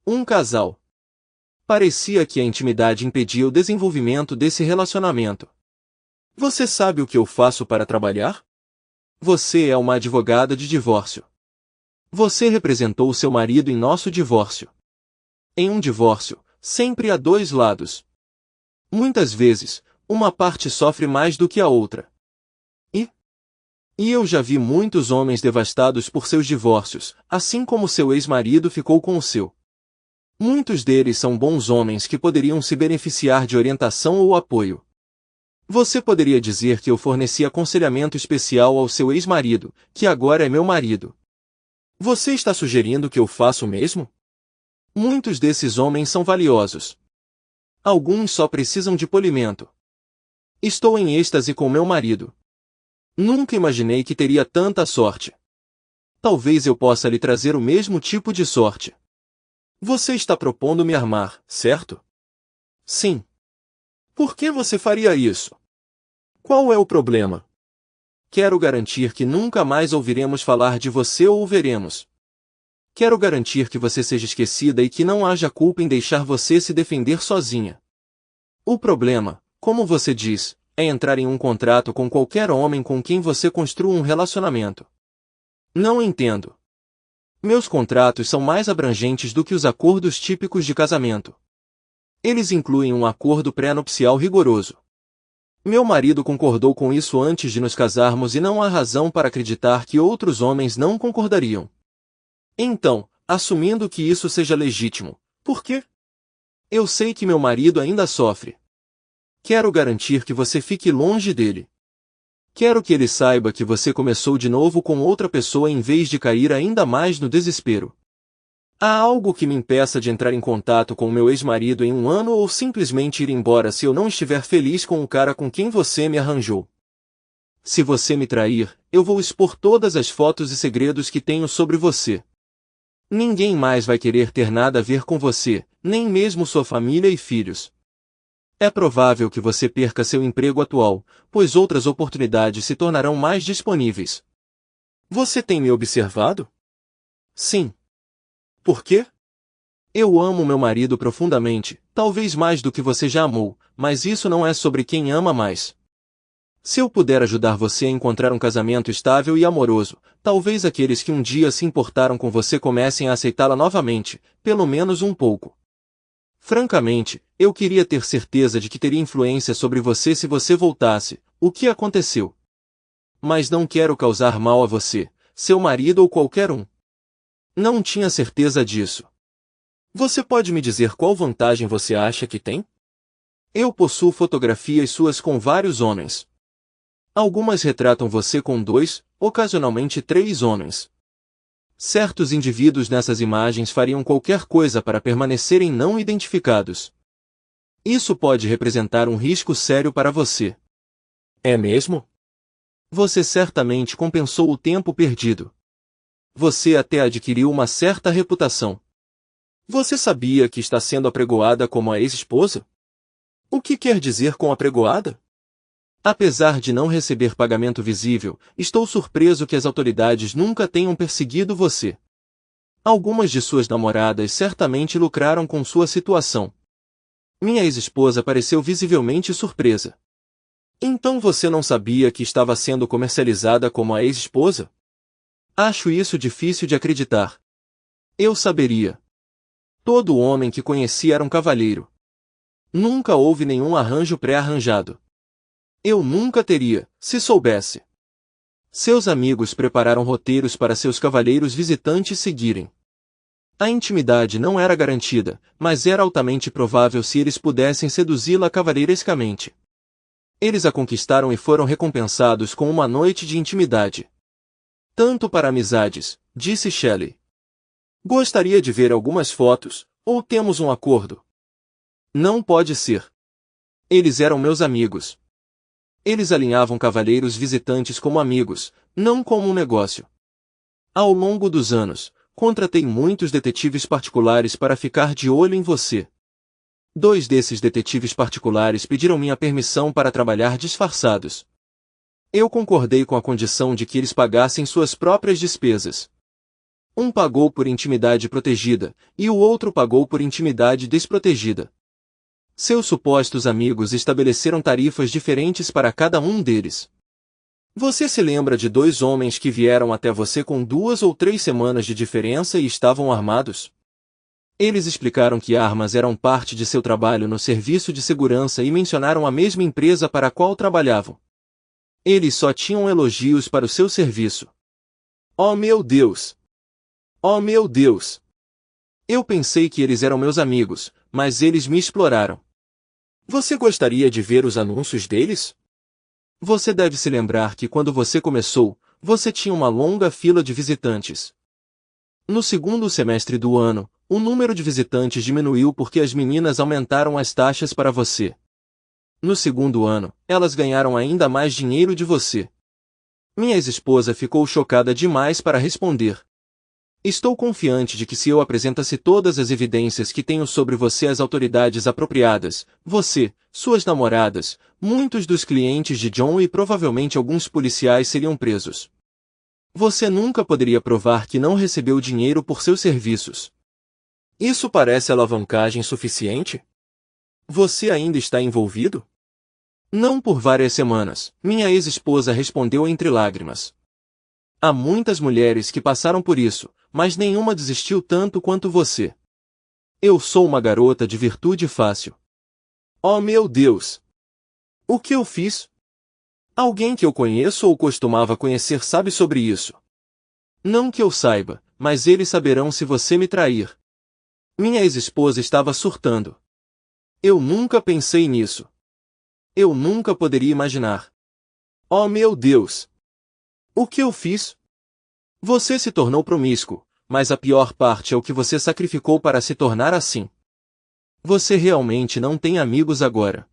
Um casal. Parecia que a intimidade impedia o desenvolvimento desse relacionamento. Você sabe o que eu faço para trabalhar? Você é uma advogada de divórcio. Você representou seu marido em nosso divórcio. Em um divórcio, sempre há 2 lados. Muitas vezes, uma parte sofre mais do que a outra. E eu já vi muitos homens devastados por seus divórcios, assim como seu ex-marido ficou com o seu. Muitos deles são bons homens que poderiam se beneficiar de orientação ou apoio. Você poderia dizer que eu forneci aconselhamento especial ao seu ex-marido, que agora é meu marido. Você está sugerindo que eu faça o mesmo? Muitos desses homens são valiosos. Alguns só precisam de polimento. Estou em êxtase com meu marido. Nunca imaginei que teria tanta sorte. Talvez eu possa lhe trazer o mesmo tipo de sorte. Você está propondo me armar, certo? Sim. Por que você faria isso? Qual é o problema? Quero garantir que nunca mais ouviremos falar de você ou o veremos. Quero garantir que você seja esquecida e que não haja culpa em deixar você se defender sozinha. O problema, como você diz, é entrar em um contrato com qualquer homem com quem você construa um relacionamento. Não entendo. Meus contratos são mais abrangentes do que os acordos típicos de casamento. Eles incluem um acordo pré-nupcial rigoroso. Meu marido concordou com isso antes de nos casarmos e não há razão para acreditar que outros homens não concordariam. Então, assumindo que isso seja legítimo, por quê? Eu sei que meu marido ainda sofre. Quero garantir que você fique longe dele. Quero que ele saiba que você começou de novo com outra pessoa em vez de cair ainda mais no desespero. Há algo que me impeça de entrar em contato com o meu ex-marido em um ano ou simplesmente ir embora se eu não estiver feliz com o cara com quem você me arranjou. Se você me trair, eu vou expor todas as fotos e segredos que tenho sobre você. Ninguém mais vai querer ter nada a ver com você, nem mesmo sua família e filhos. É provável que você perca seu emprego atual, pois outras oportunidades se tornarão mais disponíveis. Você tem me observado? Sim. Por quê? Eu amo meu marido profundamente, talvez mais do que você já amou, mas isso não é sobre quem ama mais. Se eu puder ajudar você a encontrar um casamento estável e amoroso, talvez aqueles que um dia se importaram com você comecem a aceitá-la novamente, pelo menos um pouco. Francamente, eu queria ter certeza de que teria influência sobre você se você voltasse, o que aconteceu. Mas não quero causar mal a você, seu marido ou qualquer um. Não tinha certeza disso. Você pode me dizer qual vantagem você acha que tem? Eu possuo fotografias suas com vários homens. Algumas retratam você com 2, ocasionalmente 3 homens. Certos indivíduos nessas imagens fariam qualquer coisa para permanecerem não identificados. Isso pode representar um risco sério para você. É mesmo? Você certamente compensou o tempo perdido. Você até adquiriu uma certa reputação. Você sabia que está sendo apregoada como a ex-esposa? O que quer dizer com apregoada? Apesar de não receber pagamento visível, estou surpreso que as autoridades nunca tenham perseguido você. Algumas de suas namoradas certamente lucraram com sua situação. Minha ex-esposa pareceu visivelmente surpresa. Então você não sabia que estava sendo comercializada como a ex-esposa? Acho isso difícil de acreditar. Eu saberia. Todo homem que conheci era um cavalheiro. Nunca houve nenhum arranjo pré-arranjado. Eu nunca teria, se soubesse. Seus amigos prepararam roteiros para seus cavalheiros visitantes seguirem. A intimidade não era garantida, mas era altamente provável se eles pudessem seduzi-la cavalheirescamente. Eles a conquistaram e foram recompensados com uma noite de intimidade. Tanto para amizades, disse Shelley. Gostaria de ver algumas fotos, ou temos um acordo? Não pode ser. Eles eram meus amigos. Eles alinhavam cavalheiros visitantes como amigos, não como um negócio. Ao longo dos anos, contratei muitos detetives particulares para ficar de olho em você. 2 desses detetives particulares pediram minha permissão para trabalhar disfarçados. Eu concordei com a condição de que eles pagassem suas próprias despesas. Um pagou por intimidade protegida, e o outro pagou por intimidade desprotegida. Seus supostos amigos estabeleceram tarifas diferentes para cada um deles. Você se lembra de 2 homens que vieram até você com 2 ou 3 semanas de diferença e estavam armados? Eles explicaram que armas eram parte de seu trabalho no serviço de segurança e mencionaram a mesma empresa para a qual trabalhavam. Eles só tinham elogios para o seu serviço. Oh meu Deus! Oh meu Deus! Eu pensei que eles eram meus amigos, mas eles me exploraram. Você gostaria de ver os anúncios deles? Você deve se lembrar que quando você começou, você tinha uma longa fila de visitantes. No segundo semestre do ano, o número de visitantes diminuiu porque as meninas aumentaram as taxas para você. No segundo ano, elas ganharam ainda mais dinheiro de você. Minha ex-esposa ficou chocada demais para responder. Estou confiante de que se eu apresentasse todas as evidências que tenho sobre você às autoridades apropriadas, você, suas namoradas, muitos dos clientes de John e provavelmente alguns policiais seriam presos. Você nunca poderia provar que não recebeu dinheiro por seus serviços. Isso parece alavancagem suficiente? Você ainda está envolvido? Não por várias semanas, minha ex-esposa respondeu entre lágrimas. Há muitas mulheres que passaram por isso, mas nenhuma desistiu tanto quanto você. Eu sou uma garota de virtude fácil. Oh meu Deus! O que eu fiz? Alguém que eu conheço ou costumava conhecer sabe sobre isso. Não que eu saiba, mas eles saberão se você me trair. Minha ex-esposa estava surtando. Eu nunca pensei nisso. Eu nunca poderia imaginar. Oh meu Deus! O que eu fiz? Você se tornou promíscuo, mas a pior parte é o que você sacrificou para se tornar assim. Você realmente não tem amigos agora.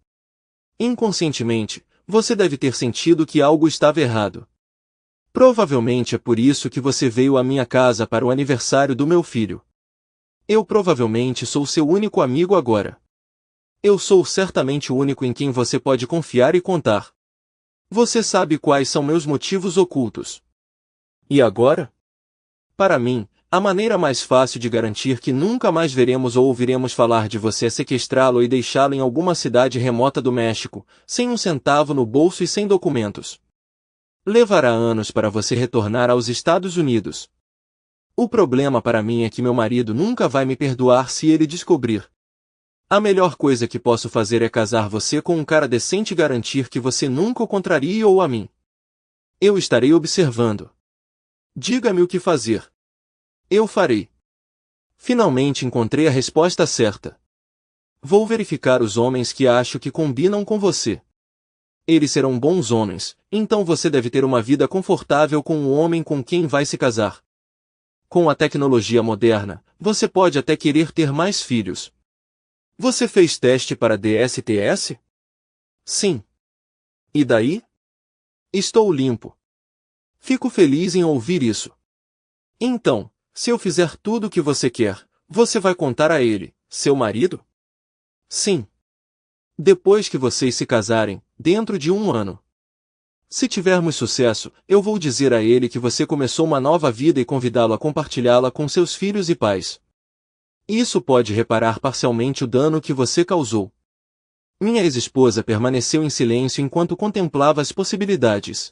Inconscientemente, você deve ter sentido que algo estava errado. Provavelmente é por isso que você veio à minha casa para o aniversário do meu filho. Eu provavelmente sou seu único amigo agora. Eu sou certamente o único em quem você pode confiar e contar. Você sabe quais são meus motivos ocultos. E agora? Para mim, a maneira mais fácil de garantir que nunca mais veremos ou ouviremos falar de você é sequestrá-lo e deixá-lo em alguma cidade remota do México, sem um centavo no bolso e sem documentos. Levará anos para você retornar aos Estados Unidos. O problema para mim é que meu marido nunca vai me perdoar se ele descobrir. A melhor coisa que posso fazer é casar você com um cara decente e garantir que você nunca o contrarie ou a mim. Eu estarei observando. Diga-me o que fazer. Eu farei. Finalmente encontrei a resposta certa. Vou verificar os homens que acho que combinam com você. Eles serão bons homens, então você deve ter uma vida confortável com o homem com quem vai se casar. Com a tecnologia moderna, você pode até querer ter mais filhos. Você fez teste para DSTS? Sim. E daí? Estou limpo. Fico feliz em ouvir isso. Então, se eu fizer tudo o que você quer, você vai contar a ele, seu marido? Sim. Depois que vocês se casarem, dentro de 1 ano. Se tivermos sucesso, eu vou dizer a ele que você começou uma nova vida e convidá-lo a compartilhá-la com seus filhos e pais. Isso pode reparar parcialmente o dano que você causou. Minha ex-esposa permaneceu em silêncio enquanto contemplava as possibilidades.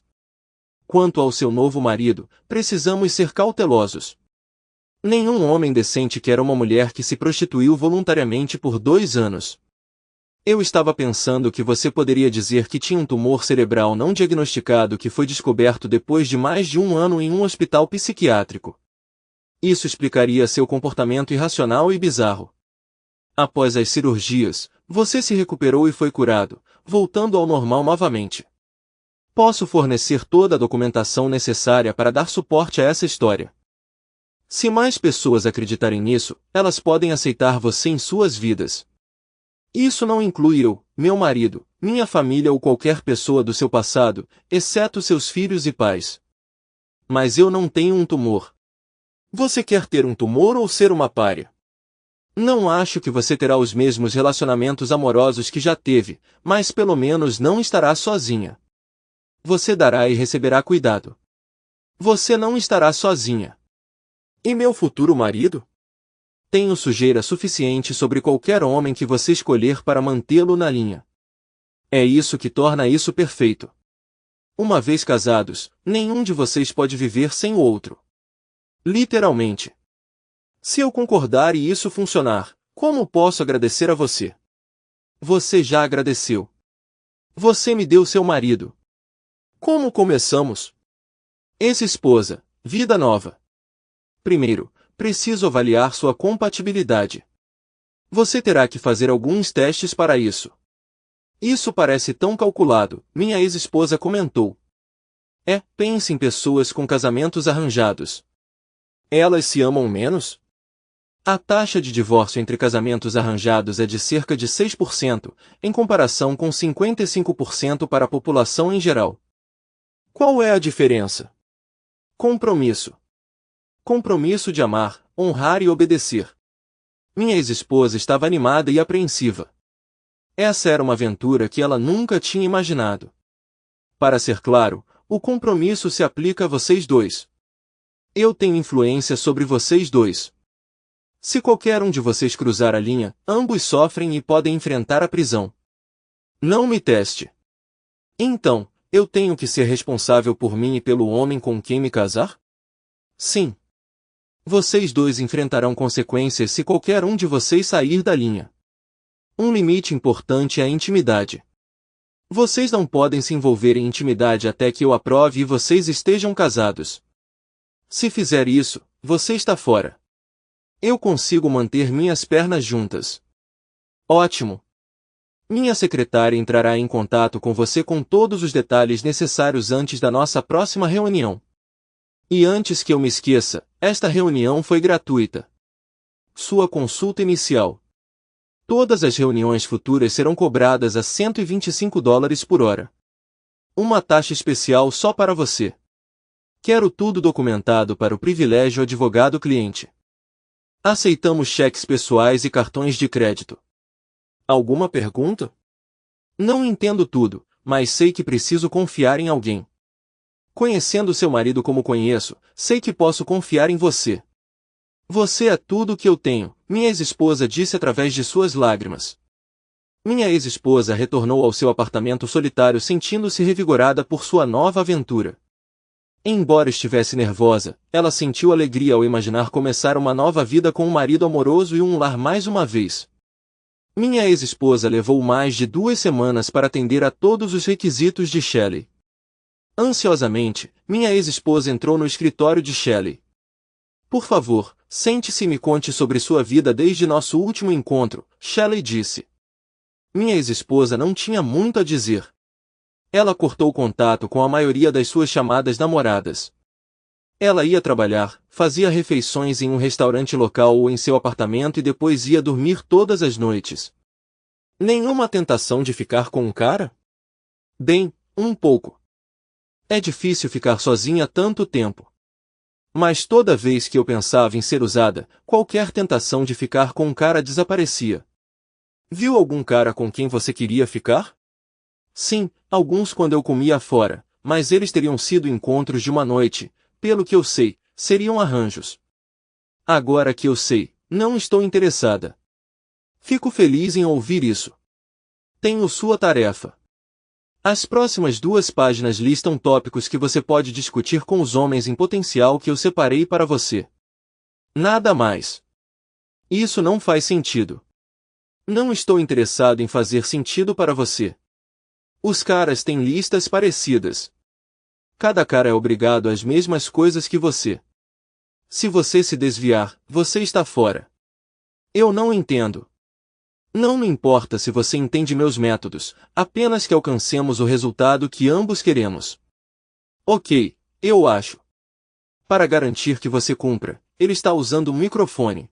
Quanto ao seu novo marido, precisamos ser cautelosos. Nenhum homem decente quer uma mulher que se prostituiu voluntariamente por 2 anos. Eu estava pensando que você poderia dizer que tinha um tumor cerebral não diagnosticado que foi descoberto depois de mais de 1 ano em um hospital psiquiátrico. Isso explicaria seu comportamento irracional e bizarro. Após as cirurgias, você se recuperou e foi curado, voltando ao normal novamente. Posso fornecer toda a documentação necessária para dar suporte a essa história. Se mais pessoas acreditarem nisso, elas podem aceitar você em suas vidas. Isso não inclui eu, meu marido, minha família ou qualquer pessoa do seu passado, exceto seus filhos e pais. Mas eu não tenho um tumor. Você quer ter um tumor ou ser uma pária? Não acho que você terá os mesmos relacionamentos amorosos que já teve, mas pelo menos não estará sozinha. Você dará e receberá cuidado. Você não estará sozinha. E meu futuro marido? Tenho sujeira suficiente sobre qualquer homem que você escolher para mantê-lo na linha. É isso que torna isso perfeito. Uma vez casados, nenhum de vocês pode viver sem o outro. Literalmente. Se eu concordar e isso funcionar, como posso agradecer a você? Você já agradeceu. Você me deu seu marido. Como começamos? Ex-esposa, vida nova. Primeiro, preciso avaliar sua compatibilidade. Você terá que fazer alguns testes para isso. Isso parece tão calculado, minha ex-esposa comentou. Pense em pessoas com casamentos arranjados. Elas se amam menos? A taxa de divórcio entre casamentos arranjados é de cerca de 6%, em comparação com 55% para a população em geral. Qual é a diferença? Compromisso. Compromisso de amar, honrar e obedecer. Minha ex-esposa estava animada e apreensiva. Essa era uma aventura que ela nunca tinha imaginado. Para ser claro, o compromisso se aplica a vocês dois. Eu tenho influência sobre vocês dois. Se qualquer um de vocês cruzar a linha, ambos sofrem e podem enfrentar a prisão. Não me teste. Então, eu tenho que ser responsável por mim e pelo homem com quem me casar? Sim. Vocês dois enfrentarão consequências se qualquer um de vocês sair da linha. Um limite importante é a intimidade. Vocês não podem se envolver em intimidade até que eu aprove e vocês estejam casados. Se fizer isso, você está fora. Eu consigo manter minhas pernas juntas. Ótimo. Minha secretária entrará em contato com você com todos os detalhes necessários antes da nossa próxima reunião. E antes que eu me esqueça, esta reunião foi gratuita. Sua consulta inicial. Todas as reuniões futuras serão cobradas a $125 por hora. Uma taxa especial só para você. Quero tudo documentado para o privilégio advogado-cliente. Aceitamos cheques pessoais e cartões de crédito. Alguma pergunta? Não entendo tudo, mas sei que preciso confiar em alguém. Conhecendo seu marido como conheço, sei que posso confiar em você. Você é tudo o que eu tenho, minha ex-esposa disse através de suas lágrimas. Minha ex-esposa retornou ao seu apartamento solitário sentindo-se revigorada por sua nova aventura. Embora estivesse nervosa, ela sentiu alegria ao imaginar começar uma nova vida com um marido amoroso e um lar mais uma vez. Minha ex-esposa levou mais de 2 semanas para atender a todos os requisitos de Shelley. Ansiosamente, minha ex-esposa entrou no escritório de Shelley. Por favor, sente-se e me conte sobre sua vida desde nosso último encontro, Shelley disse. Minha ex-esposa não tinha muito a dizer. Ela cortou contato com a maioria das suas chamadas namoradas. Ela ia trabalhar, fazia refeições em um restaurante local ou em seu apartamento e depois ia dormir todas as noites. Nenhuma tentação de ficar com um cara? Bem, um pouco. É difícil ficar sozinha tanto tempo. Mas toda vez que eu pensava em ser usada, qualquer tentação de ficar com um cara desaparecia. Viu algum cara com quem você queria ficar? Sim, alguns quando eu comia fora, mas eles teriam sido encontros de uma noite, pelo que eu sei, seriam arranjos. Agora que eu sei, não estou interessada. Fico feliz em ouvir isso. Tenho sua tarefa. As próximas 2 páginas listam tópicos que você pode discutir com os homens em potencial que eu separei para você. Nada mais. Isso não faz sentido. Não estou interessado em fazer sentido para você. Os caras têm listas parecidas. Cada cara é obrigado às mesmas coisas que você. Se você se desviar, você está fora. Eu não entendo. Não me importa se você entende meus métodos, apenas que alcancemos o resultado que ambos queremos. Ok, eu acho. Para garantir que você cumpra, ele está usando um microfone.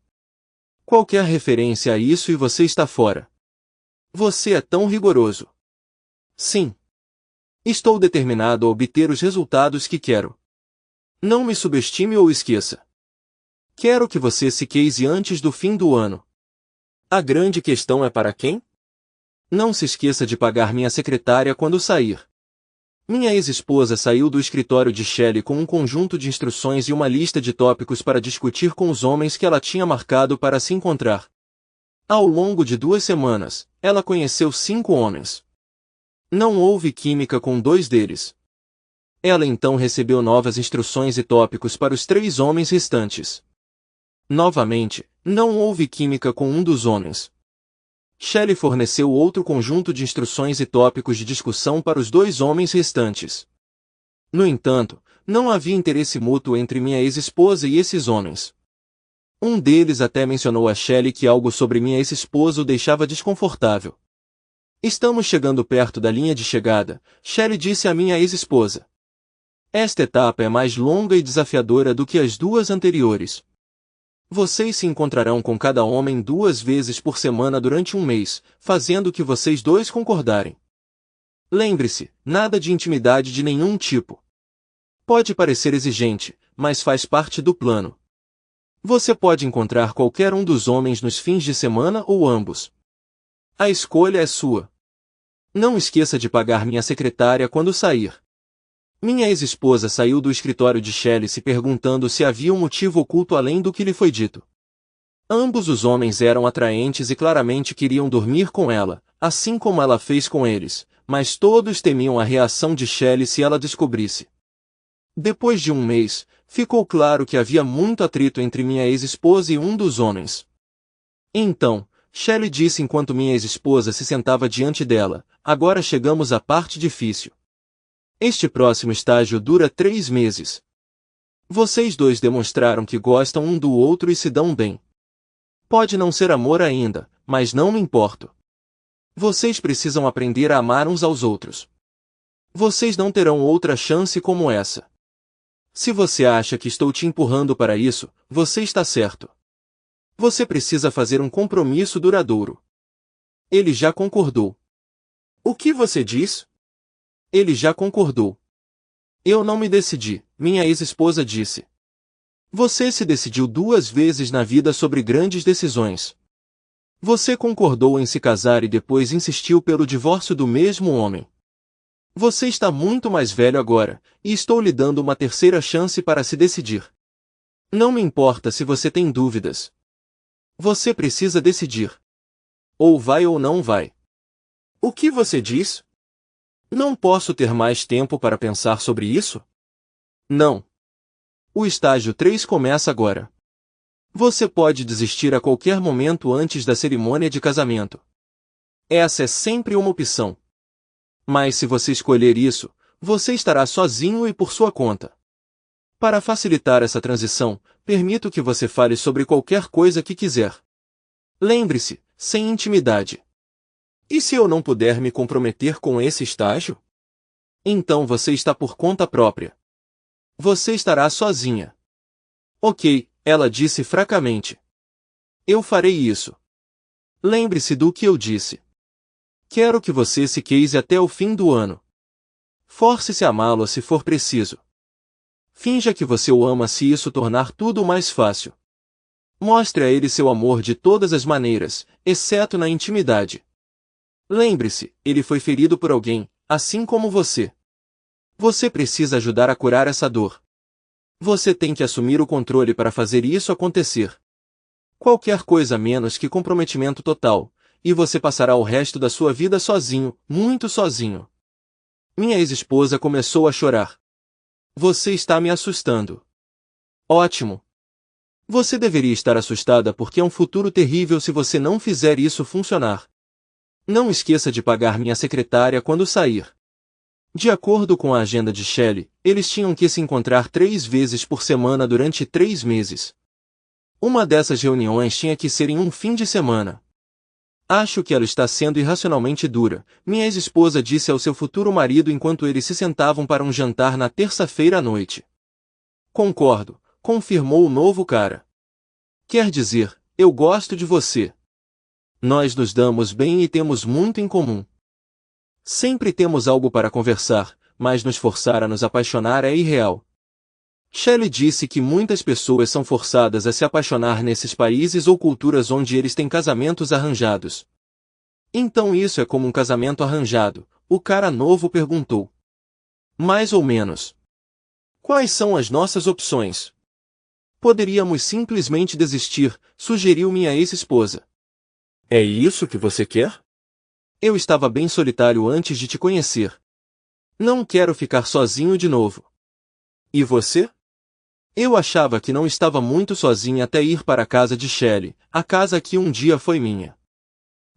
Qualquer referência a isso e você está fora. Você é tão rigoroso. Sim. Estou determinado a obter os resultados que quero. Não me subestime ou esqueça. Quero que você se case antes do fim do ano. A grande questão é para quem? Não se esqueça de pagar minha secretária quando sair. Minha ex-esposa saiu do escritório de Shelley com um conjunto de instruções e uma lista de tópicos para discutir com os homens que ela tinha marcado para se encontrar. Ao longo de 2 semanas, ela conheceu 5 homens. Não houve química com 2 deles. Ela então recebeu novas instruções e tópicos para os 3 homens restantes. Novamente, não houve química com um dos homens. Shelley forneceu outro conjunto de instruções e tópicos de discussão para os 2 homens restantes. No entanto, não havia interesse mútuo entre minha ex-esposa e esses homens. Um deles até mencionou a Shelley que algo sobre minha ex-esposa o deixava desconfortável. Estamos chegando perto da linha de chegada, Shelley disse à minha ex-esposa. Esta etapa é mais longa e desafiadora do que as 2 anteriores. Vocês se encontrarão com cada homem 2 vezes por semana durante um mês, fazendo o que vocês 2 concordarem. Lembre-se, nada de intimidade de nenhum tipo. Pode parecer exigente, mas faz parte do plano. Você pode encontrar qualquer um dos homens nos fins de semana ou ambos. A escolha é sua. Não esqueça de pagar minha secretária quando sair. Minha ex-esposa saiu do escritório de Shelley se perguntando se havia um motivo oculto além do que lhe foi dito. Ambos os homens eram atraentes e claramente queriam dormir com ela, assim como ela fez com eles, mas todos temiam a reação de Shelley se ela descobrisse. Depois de um mês, ficou claro que havia muito atrito entre minha ex-esposa e um dos homens. Então, Shelley disse enquanto minha ex-esposa se sentava diante dela, agora chegamos à parte difícil. Este próximo estágio dura 3 meses. Vocês 2 demonstraram que gostam um do outro e se dão bem. Pode não ser amor ainda, mas não me importo. Vocês precisam aprender a amar uns aos outros. Vocês não terão outra chance como essa. Se você acha que estou te empurrando para isso, você está certo. Você precisa fazer um compromisso duradouro. Ele já concordou. O que você diz? Ele já concordou. Eu não me decidi, minha ex-esposa disse. Você se decidiu 2 vezes na vida sobre grandes decisões. Você concordou em se casar e depois insistiu pelo divórcio do mesmo homem. Você está muito mais velho agora, e estou lhe dando uma terceira chance para se decidir. Não me importa se você tem dúvidas. Você precisa decidir. Ou vai ou não vai. O que você diz? Não posso ter mais tempo para pensar sobre isso? Não. O estágio 3 começa agora. Você pode desistir a qualquer momento antes da cerimônia de casamento. Essa é sempre uma opção. Mas se você escolher isso, você estará sozinho e por sua conta. Para facilitar essa transição, permito que você fale sobre qualquer coisa que quiser. Lembre-se, sem intimidade. E se eu não puder me comprometer com esse estágio? Então você está por conta própria. Você estará sozinha. Ok, ela disse fracamente. Eu farei isso. Lembre-se do que eu disse. Quero que você se case até o fim do ano. Force-se a amá-lo se for preciso. Finja que você o ama se isso tornar tudo mais fácil. Mostre a ele seu amor de todas as maneiras, exceto na intimidade. Lembre-se, ele foi ferido por alguém, assim como você. Você precisa ajudar a curar essa dor. Você tem que assumir o controle para fazer isso acontecer. Qualquer coisa menos que comprometimento total, e você passará o resto da sua vida sozinho, muito sozinho. Minha ex-esposa começou a chorar. Você está me assustando. Ótimo. Você deveria estar assustada porque é um futuro terrível se você não fizer isso funcionar. Não esqueça de pagar minha secretária quando sair. De acordo com a agenda de Shelley, eles tinham que se encontrar 3 vezes por semana durante 3 meses. Uma dessas reuniões tinha que ser em um fim de semana. Acho que ela está sendo irracionalmente dura, minha ex-esposa disse ao seu futuro marido enquanto eles se sentavam para um jantar na terça-feira à noite. Concordo, confirmou o novo cara. Quer dizer, eu gosto de você. Nós nos damos bem e temos muito em comum. Sempre temos algo para conversar, mas nos forçar a nos apaixonar é irreal. Shelley disse que muitas pessoas são forçadas a se apaixonar nesses países ou culturas onde eles têm casamentos arranjados. Então isso é como um casamento arranjado, o cara novo perguntou. Mais ou menos. Quais são as nossas opções? Poderíamos simplesmente desistir, sugeriu minha ex-esposa. É isso que você quer? Eu estava bem solitário antes de te conhecer. Não quero ficar sozinho de novo. E você? Eu achava que não estava muito sozinha até ir para a casa de Shelley, a casa que um dia foi minha.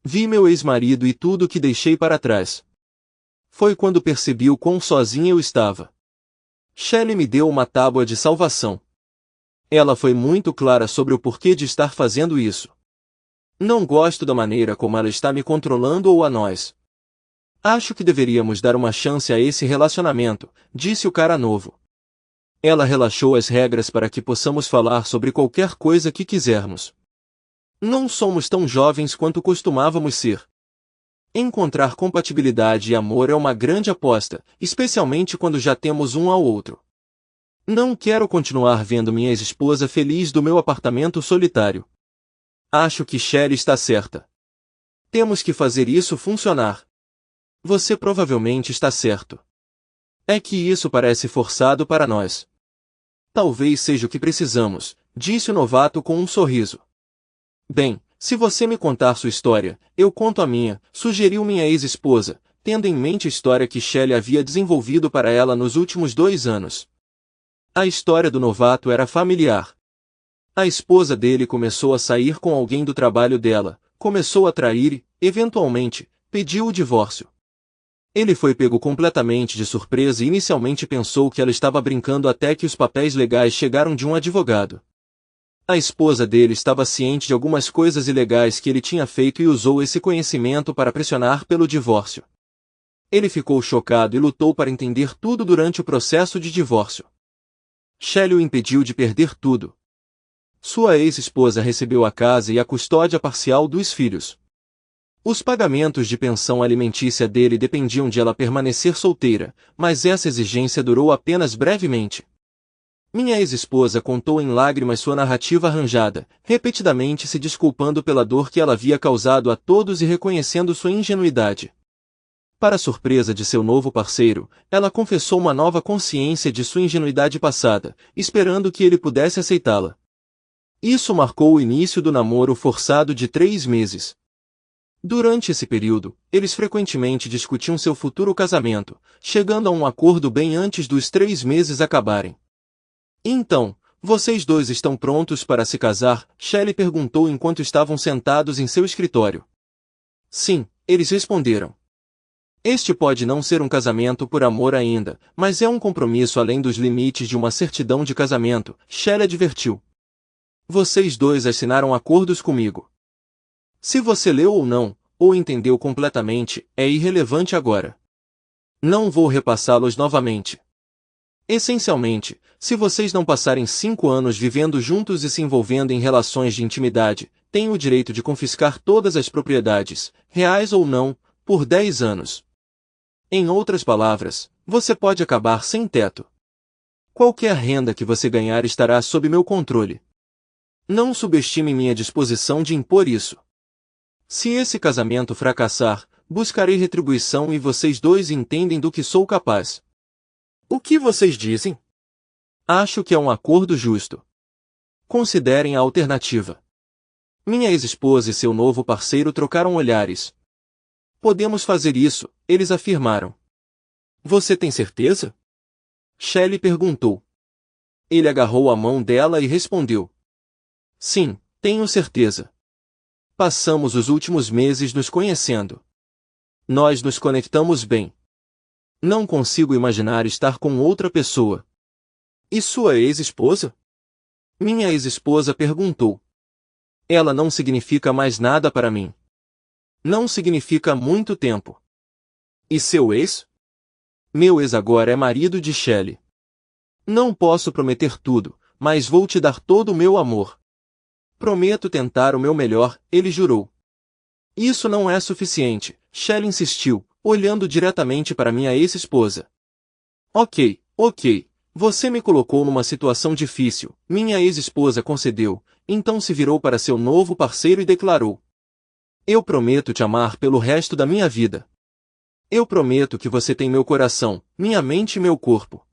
Vi meu ex-marido e tudo o que deixei para trás. Foi quando percebi o quão sozinha eu estava. Shelley me deu uma tábua de salvação. Ela foi muito clara sobre o porquê de estar fazendo isso. Não gosto da maneira como ela está me controlando ou a nós. Acho que deveríamos dar uma chance a esse relacionamento, disse o cara novo. Ela relaxou as regras para que possamos falar sobre qualquer coisa que quisermos. Não somos tão jovens quanto costumávamos ser. Encontrar compatibilidade e amor é uma grande aposta, especialmente quando já temos um ao outro. Não quero continuar vendo minha ex-esposa feliz do meu apartamento solitário. Acho que Shelley está certa. Temos que fazer isso funcionar. Você provavelmente está certo. É que isso parece forçado para nós. Talvez seja o que precisamos, disse o novato com um sorriso. Bem, se você me contar sua história, eu conto a minha, sugeriu minha ex-esposa, tendo em mente a história que Shelley havia desenvolvido para ela nos últimos 2 anos. A história do novato era familiar. A esposa dele começou a sair com alguém do trabalho dela, começou a trair e, eventualmente, pediu o divórcio. Ele foi pego completamente de surpresa e inicialmente pensou que ela estava brincando até que os papéis legais chegaram de um advogado. A esposa dele estava ciente de algumas coisas ilegais que ele tinha feito e usou esse conhecimento para pressionar pelo divórcio. Ele ficou chocado e lutou para entender tudo durante o processo de divórcio. Shelley o impediu de perder tudo. Sua ex-esposa recebeu a casa e a custódia parcial dos filhos. Os pagamentos de pensão alimentícia dele dependiam de ela permanecer solteira, mas essa exigência durou apenas brevemente. Minha ex-esposa contou em lágrimas sua narrativa arranjada, repetidamente se desculpando pela dor que ela havia causado a todos e reconhecendo sua ingenuidade. Para surpresa de seu novo parceiro, ela confessou uma nova consciência de sua ingenuidade passada, esperando que ele pudesse aceitá-la. Isso marcou o início do namoro forçado de 3 meses. Durante esse período, eles frequentemente discutiam seu futuro casamento, chegando a um acordo bem antes dos 3 meses acabarem. Então, vocês dois estão prontos para se casar? Shelley perguntou enquanto estavam sentados em seu escritório. Sim, eles responderam. Este pode não ser um casamento por amor ainda, mas é um compromisso além dos limites de uma certidão de casamento, Shelley advertiu. Vocês dois assinaram acordos comigo. Se você leu ou não, ou entendeu completamente, é irrelevante agora. Não vou repassá-los novamente. Essencialmente, se vocês não passarem 5 anos vivendo juntos e se envolvendo em relações de intimidade, têm o direito de confiscar todas as propriedades, reais ou não, por 10 anos. Em outras palavras, você pode acabar sem teto. Qualquer renda que você ganhar estará sob meu controle. Não subestime minha disposição de impor isso. Se esse casamento fracassar, buscarei retribuição e vocês dois entendem do que sou capaz. O que vocês dizem? Acho que é um acordo justo. Considerem a alternativa. Minha ex-esposa e seu novo parceiro trocaram olhares. Podemos fazer isso, eles afirmaram. Você tem certeza? Shelley perguntou. Ele agarrou a mão dela e respondeu. Sim, tenho certeza. Passamos os últimos meses nos conhecendo. Nós nos conectamos bem. Não consigo imaginar estar com outra pessoa. E sua ex-esposa? Minha ex-esposa perguntou. Ela não significa mais nada para mim. Não significa muito tempo. E seu ex? Meu ex agora é marido de Shelley. Não posso prometer tudo, mas vou te dar todo o meu amor. Prometo tentar o meu melhor, ele jurou. Isso não é suficiente, Shelley insistiu, olhando diretamente para minha ex-esposa. Ok, você me colocou numa situação difícil, minha ex-esposa concedeu, então se virou para seu novo parceiro e declarou. Eu prometo te amar pelo resto da minha vida. Eu prometo que você tem meu coração, minha mente e meu corpo.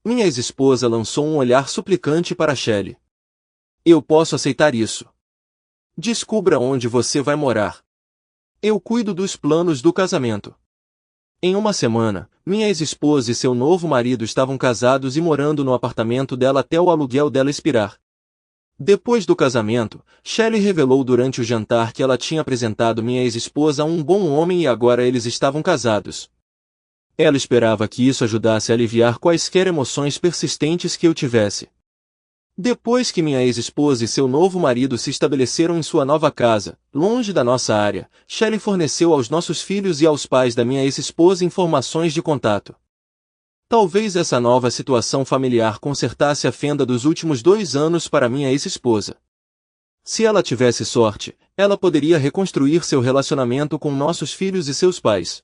Minha ex-esposa lançou um olhar suplicante para Shelley. Eu posso aceitar isso. Descubra onde você vai morar. Eu cuido dos planos do casamento. Em uma semana, minha ex-esposa e seu novo marido estavam casados e morando no apartamento dela até o aluguel dela expirar. Depois do casamento, Shelley revelou durante o jantar que ela tinha apresentado minha ex-esposa a um bom homem e agora eles estavam casados. Ela esperava que isso ajudasse a aliviar quaisquer emoções persistentes que eu tivesse. Depois que minha ex-esposa e seu novo marido se estabeleceram em sua nova casa, longe da nossa área, Shelley forneceu aos nossos filhos e aos pais da minha ex-esposa informações de contato. Talvez essa nova situação familiar consertasse a fenda dos últimos 2 anos para minha ex-esposa. Se ela tivesse sorte, ela poderia reconstruir seu relacionamento com nossos filhos e seus pais.